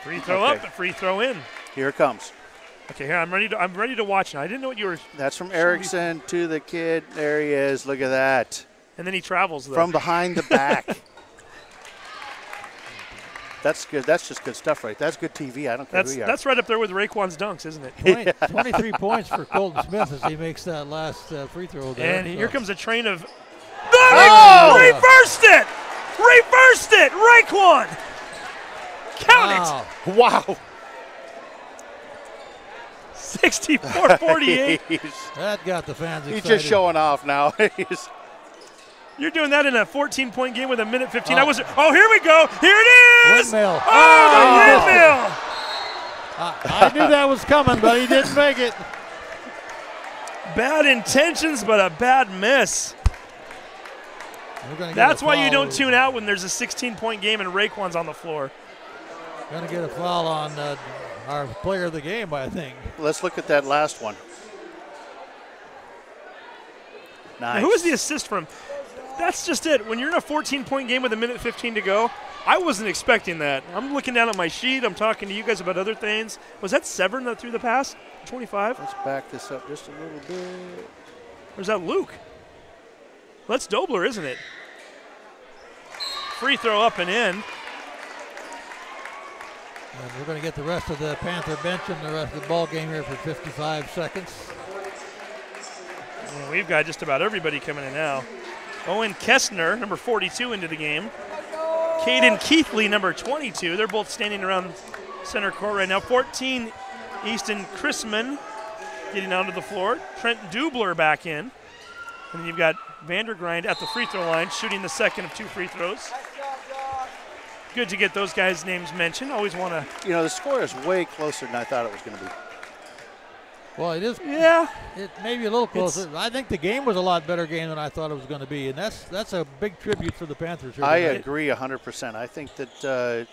Free throw up, and free throw in. Here it comes. Okay, here I'm ready to watch now. I didn't know what you were. That's from Erickson to the kid. There he is. Look at that. And then he travels though. From behind the back. That's good. That's just good stuff, right? That's good TV. I don't care who you are. That's right up there with Raekwon's dunks, isn't it? 23 points for Colton Smith as he makes that last free throw there. And here comes a train of. Oh! Reversed it! Reversed it! Raekwon! Count it! Wow. 64-48. That got the fans excited. He's just showing off now. You're doing that in a 14-point game with a minute 15. Oh, here we go. Here it is. Windmill. Oh, the windmill. I knew that was coming, but he didn't make it. Bad intentions, but a bad miss. That's why you don't tune out when there's a 16-point game and Raekwon's on the floor. Going to get a foul on our player of the game, I think. Let's look at that last one. Nice. Now, who was the assist from? That's just it. When you're in a 14-point game with a minute 15 to go, I wasn't expecting that. I'm looking down at my sheet. I'm talking to you guys about other things. Was that Severn that threw the pass? 25? Let's back this up just a little bit. Or is that Luke? Well, that's Dobler, isn't it? Free throw up and in. And we're going to get the rest of the Panther bench and the rest of the ball game here for 55 seconds. And we've got just about everybody coming in now. Owen Kestner, number 42, into the game. Caden Keithley, number 22. They're both standing around center court right now. 14, Easton Chrisman getting onto the floor. Trent Dubler back in. And then you've got Vandergrind at the free throw line, shooting the second of 2 free throws. Good to get those guys' names mentioned. Always want to. You know, the score is way closer than I thought it was going to be. Well, it is. Yeah. It may be a little closer. I think the game was a lot better game than I thought it was going to be, and that's a big tribute for the Panthers here I tonight. agree 100%. I think that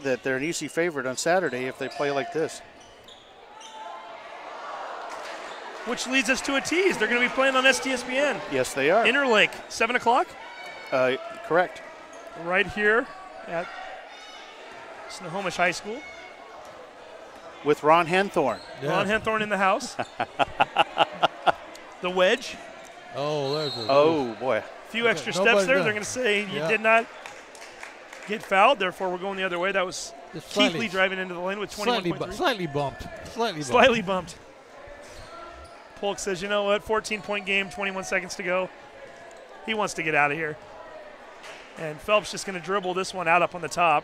that they're an easy favorite on Saturday if they play like this. Which leads us to a tease. They're going to be playing on STSPN. Yes, they are. Interlake, 7 o'clock. Correct. Right here at Snohomish High School. With Ron Henthorne. Yeah. Ron Henthorne in the house. The wedge. Oh, there's a. Oh, boy. A few extra steps there. They're going to say you did not get fouled, therefore we're going the other way. That was Keithley driving into the lane with 21.3. Slightly bumped. Slightly bumped. Polk says, you know what, 14-point game, 21 seconds to go. He wants to get out of here. And Phelps just going to dribble this one out up on the top.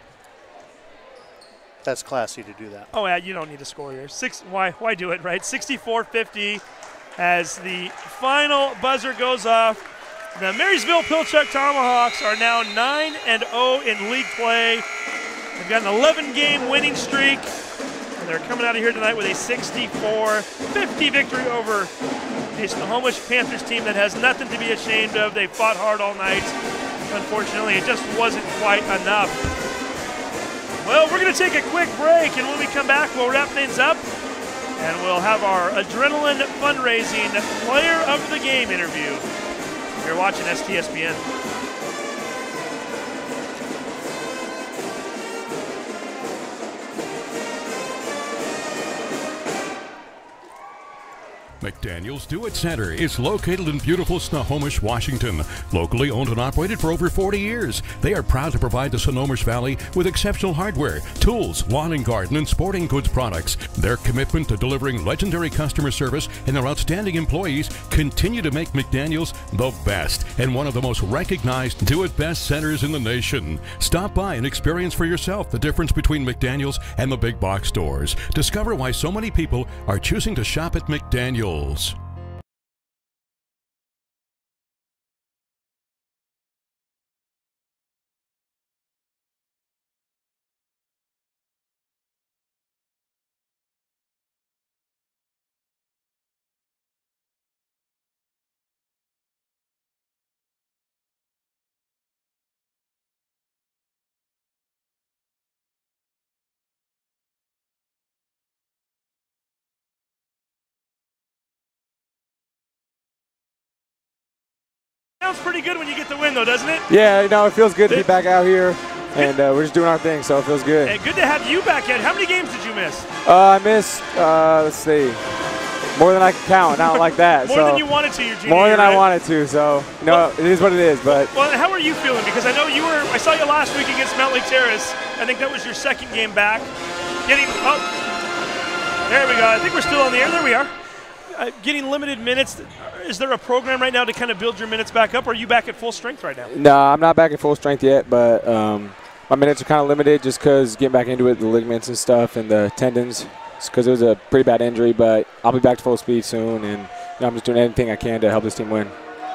That's classy to do that. Oh, yeah, you don't need to score here. Why do it, right? 64-50 as the final buzzer goes off. The Marysville-Pilchuck Tomahawks are now 9-0 in league play. They've got an 11-game winning streak. And they're coming out of here tonight with a 64-50 victory over a Snohomish Panthers team that has nothing to be ashamed of. They fought hard all night. Unfortunately, it just wasn't quite enough. Well, we're going to take a quick break, and when we come back, we'll wrap things up, and we'll have our Adrenaline Fundraising Player of the Game interview. You're watching STSPN. McDaniel's Do-It Center is located in beautiful Snohomish, Washington. Locally owned and operated for over 40 years, they are proud to provide the Snohomish Valley with exceptional hardware, tools, lawn and garden, and sporting goods products. Their commitment to delivering legendary customer service and their outstanding employees continue to make McDaniel's the best and one of the most recognized Do-It-Best centers in the nation. Stop by and experience for yourself the difference between McDaniel's and the big box stores. Discover why so many people are choosing to shop at McDaniel's. Sounds pretty good when you get the win, though, doesn't it? Yeah, you know, it feels good to be back out here, and we're just doing our thing, so it feels good. And good to have you back in. How many games did you miss? I missed, let's see, more than I can count, not like that. More than you wanted to, your junior More than year, I wanted to, so, you know, it is what it is. But well, how are you feeling? Because I know I saw you last week against Mount Lake Terrace. I think that was your second game back. There we go. I think we're still on the air. There we are. Getting limited minutes. Is there a program right now to kind of build your minutes back up, or are you back at full strength right now? No, I'm not back at full strength yet, but my minutes are kind of limited just because getting back into it, the ligaments and stuff and the tendons, because it was a pretty bad injury, but I'll be back to full speed soon, and I'm just doing anything I can to help this team win.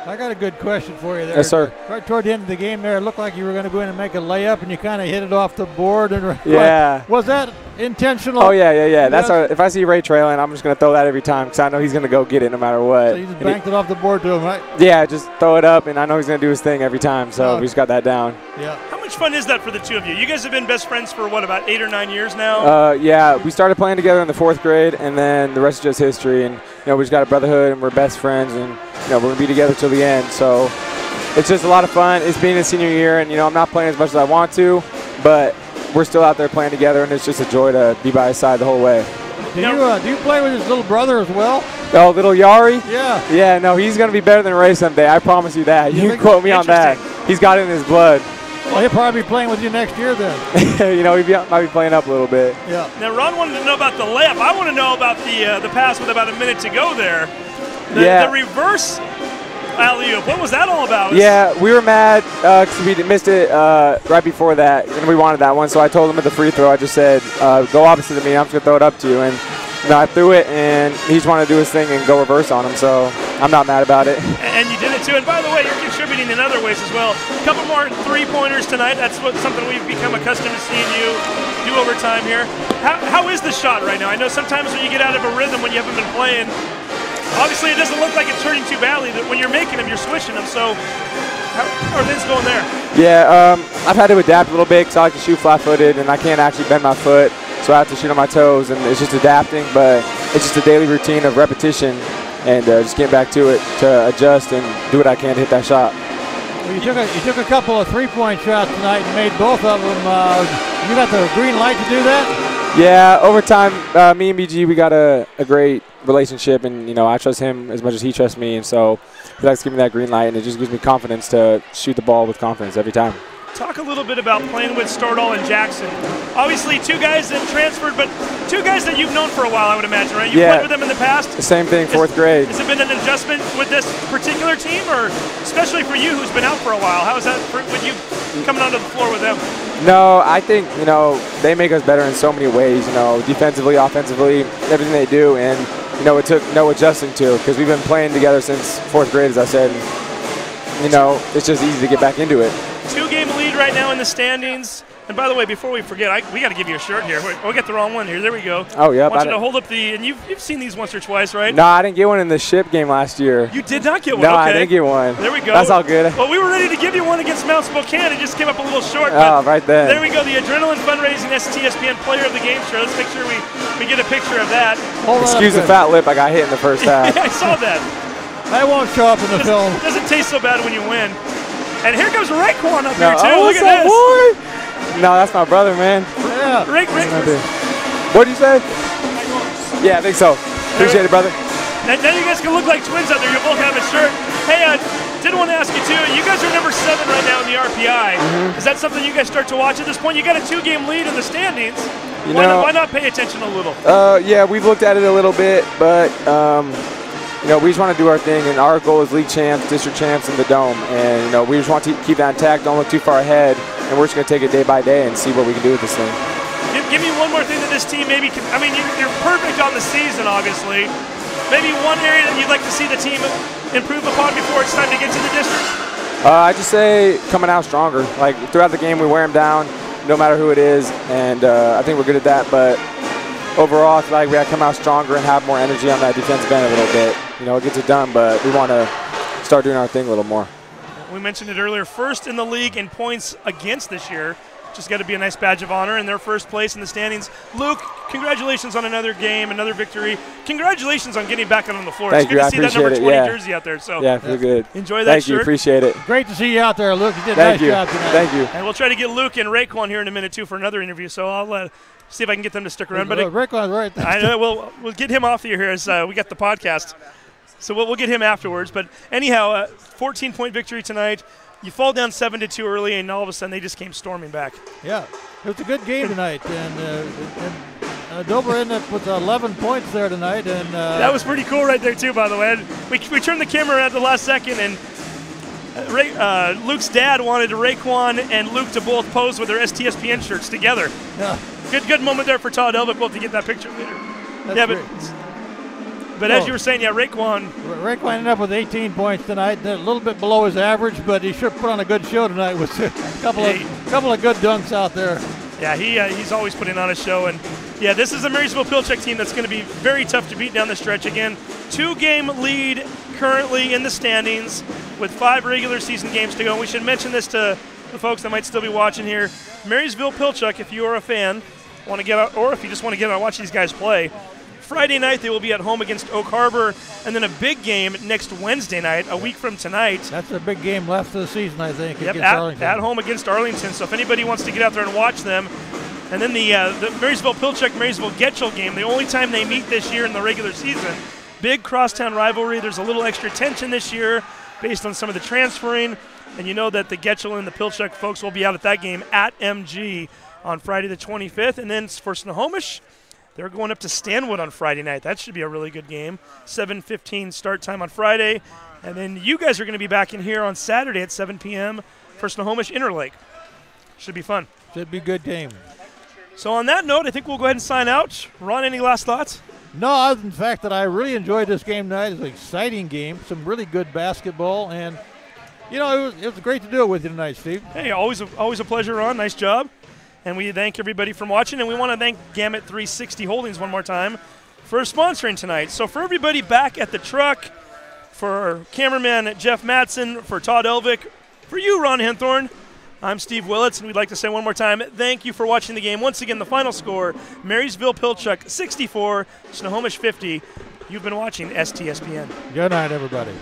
I got a good question for you there. Yes, sir. Right toward the end of the game there, it looked like you were going to go in and make a layup, and you kind of hit it off the board. And yeah. Was that intentional? Oh, yeah. That's if I see Ray trailing, I'm just going to throw that every time because I know he's going to go get it no matter what. So you just banked it off the board to him, right? Yeah, just throw it up, and I know he's going to do his thing every time, so we just got that down. Yeah. How much fun is that for the two of you? You guys have been best friends for, what, about 8 or 9 years now? Yeah, we started playing together in the 4th grade, and then the rest is just history. And, we just got a brotherhood, and we're best friends, and, we're going to be together till the end. So it's just a lot of fun. It's being a senior year, and, I'm not playing as much as I want to, but we're still out there playing together, and it's just a joy to be by his side the whole way. Do you play with his little brother as well? Oh, little Yari? Yeah. Yeah, no, he's going to be better than Ray someday. I promise you that. You can quote me on that. He's got it in his blood. Well, he'll probably be playing with you next year then. He might be playing up a little bit. Yeah. Now, Ron wanted to know about the layup. I want to know about the pass with about a minute to go there. The reverse alley-oop. What was that all about? Yeah, we were mad because we missed it right before that, and we wanted that one. So I told him at the free throw, I just said, go opposite of me. I'm just going to throw it up to you. And I threw it, and he just wanted to do his thing and go reverse on him. So I'm not mad about it. And you did it, too. And by the way, you're contributing in other ways as well. A couple more three-pointers tonight. That's something we've become accustomed to seeing you do over time here. How is the shot right now? I know sometimes when you get out of a rhythm when you haven't been playing, obviously it doesn't look like it's hurting too badly. That when you're making them, you're swishing them. So how are things going there? Yeah, I've had to adapt a little bit because I like to shoot flat-footed, and I can't actually bend my foot. So I have to shoot on my toes, and it's just adapting, but it's just a daily routine of repetition and just getting back to it to adjust and do what I can to hit that shot. Well, you took a couple of three-point shots tonight and made both of them. You got the green light to do that? Yeah, over time, me and BG, we got a great relationship, and I trust him as much as he trusts me, and so he likes to give me that green light, and it just gives me confidence to shoot the ball with confidence every time. Talk a little bit about playing with Stardahl and Jackson. Obviously, two guys that transferred, but two guys that you've known for a while, I would imagine, right? You played with them in the past? The same thing, 4th grade. Has it been an adjustment with this particular team, or especially for you who's been out for a while? How is that with you coming onto the floor with them? No, I think, they make us better in so many ways, defensively, offensively, everything they do, and, it took no adjusting to because we've been playing together since 4th grade, as I said. And, it's just easy to get back into it. 2-game lead right now in the standings. And by the way, before we forget, we got to give you a shirt here. We got the wrong one here. There we go. Oh, yeah. I want you to hold up and you've seen these once or twice, right? No, I didn't get one in the ship game last year. You did not get one? No, okay. I didn't get one. There we go. That's all good. Well, we were ready to give you one against Mount Spokane. It just came up a little short. Oh, right there. There we go. The Adrenaline Fundraising STSPN Player of the Game shirt. Let's make sure we get a picture of that. Excuse the fat lip. I got hit in the first half. Yeah, I saw that. I won't show up in the film. It doesn't taste so bad when you win. And here comes Raekwon up here, too. Oh, Look at this. Boy? No, that's my brother, man. Yeah. What did you say? Yeah, I think so. Appreciate it, brother. Now you guys can look like twins out there. You both have a shirt. Hey, did want to ask you, too. You guys are number 7 right now in the RPI. Is that something you guys start to watch at this point? You got a 2-game lead in the standings. Why not pay attention a little? Yeah, we've looked at it a little bit, but we just want to do our thing, and our goal is league champs, district champs, and the Dome. And we just want to keep that intact, don't look too far ahead, and we're just going to take it day by day and see what we can do with this thing. Give me one more thing that this team maybe can. I mean, you're perfect on the season, obviously. Maybe one area that you'd like to see the team improve upon before it's time to get to the district? I just say coming out stronger. Like throughout the game, we wear them down, no matter who it is, and I think we're good at that. But overall, I feel like we got to come out stronger and have more energy on that defensive end a little bit. It gets it done, but we want to start doing our thing a little more. We mentioned it earlier, first in the league in points against this year. Just got to be a nice badge of honor in their first place in the standings. Luke, congratulations on another game, another victory. Congratulations on getting back out on the floor. Thank you. It's good to see that number 20 it, yeah. jersey out there. So yeah, feel good. Enjoy that Thank shirt. you. Appreciate it. Great to see you out there, Luke. You did a Thank nice you. job tonight. Thank you. And we'll try to get Luke and Raekwon here in a minute, too, for another interview. So I'll see if I can get them to stick around. But Raekwon's right there. I know, we'll get him off the air here as we got the podcast. So we'll get him afterwards. But anyhow, 14-point victory tonight. You fall down 7-2 early, and all of a sudden they just came storming back. Yeah, it was a good game tonight, and Dover ended up with 11 points there tonight, and that was pretty cool right there too. By the way, we turned the camera at the last second, and Luke's dad wanted Raekwon and Luke to both pose with their STSPN shirts together. Yeah, good moment there for Todd Elvick. We'll have to get that picture later. That's But as you were saying, Raekwon ended up with 18 points tonight, a little bit below his average, but he should put on a good show tonight with a couple of good dunks out there. Yeah, he's always putting on a show, and yeah, this is a Marysville-Pilchuck team that's going to be very tough to beat down the stretch. Again, 2-game lead currently in the standings with 5 regular season games to go. And we should mention this to the folks that might still be watching here. Marysville-Pilchuck, if you are a fan, want to get out, or if you just want to get out and watch these guys play, Friday night, they will be at home against Oak Harbor, and then a big game next Wednesday night, a week from tonight. That's a big game left of the season, I think, yep, against Arlington. At home against Arlington. So if anybody wants to get out there and watch them, and then the Marysville-Pilchuck-Marysville-Getchell game, the only time they meet this year in the regular season. Big crosstown rivalry. There's a little extra tension this year based on some of the transferring, and you know that the Getchell and the Pilchuck folks will be out at that game at MG on Friday the 25th. And then for Snohomish, they're going up to Stanwood on Friday night. That should be a really good game. 7:15 start time on Friday. And then you guys are going to be back in here on Saturday at 7 p.m. for Snohomish Interlake. Should be fun. Should be a good game. So on that note, I think we'll go ahead and sign out. Ron, any last thoughts? No, other than the fact that I really enjoyed this game tonight. It was an exciting game, some really good basketball, and, it was great to do it with you tonight, Steve. Hey, always a pleasure, Ron. Nice job. And we thank everybody for watching, and we want to thank Gamut 360 Holdings one more time for sponsoring tonight. So for everybody back at the truck, for cameraman Jeff Matson, for Todd Elvick, for you, Ron Henthorn, I'm Steve Willits, and we'd like to say one more time, thank you for watching the game. Once again, the final score, Marysville-Pilchuck 64, Snohomish 50. You've been watching STSPN. Good night, everybody.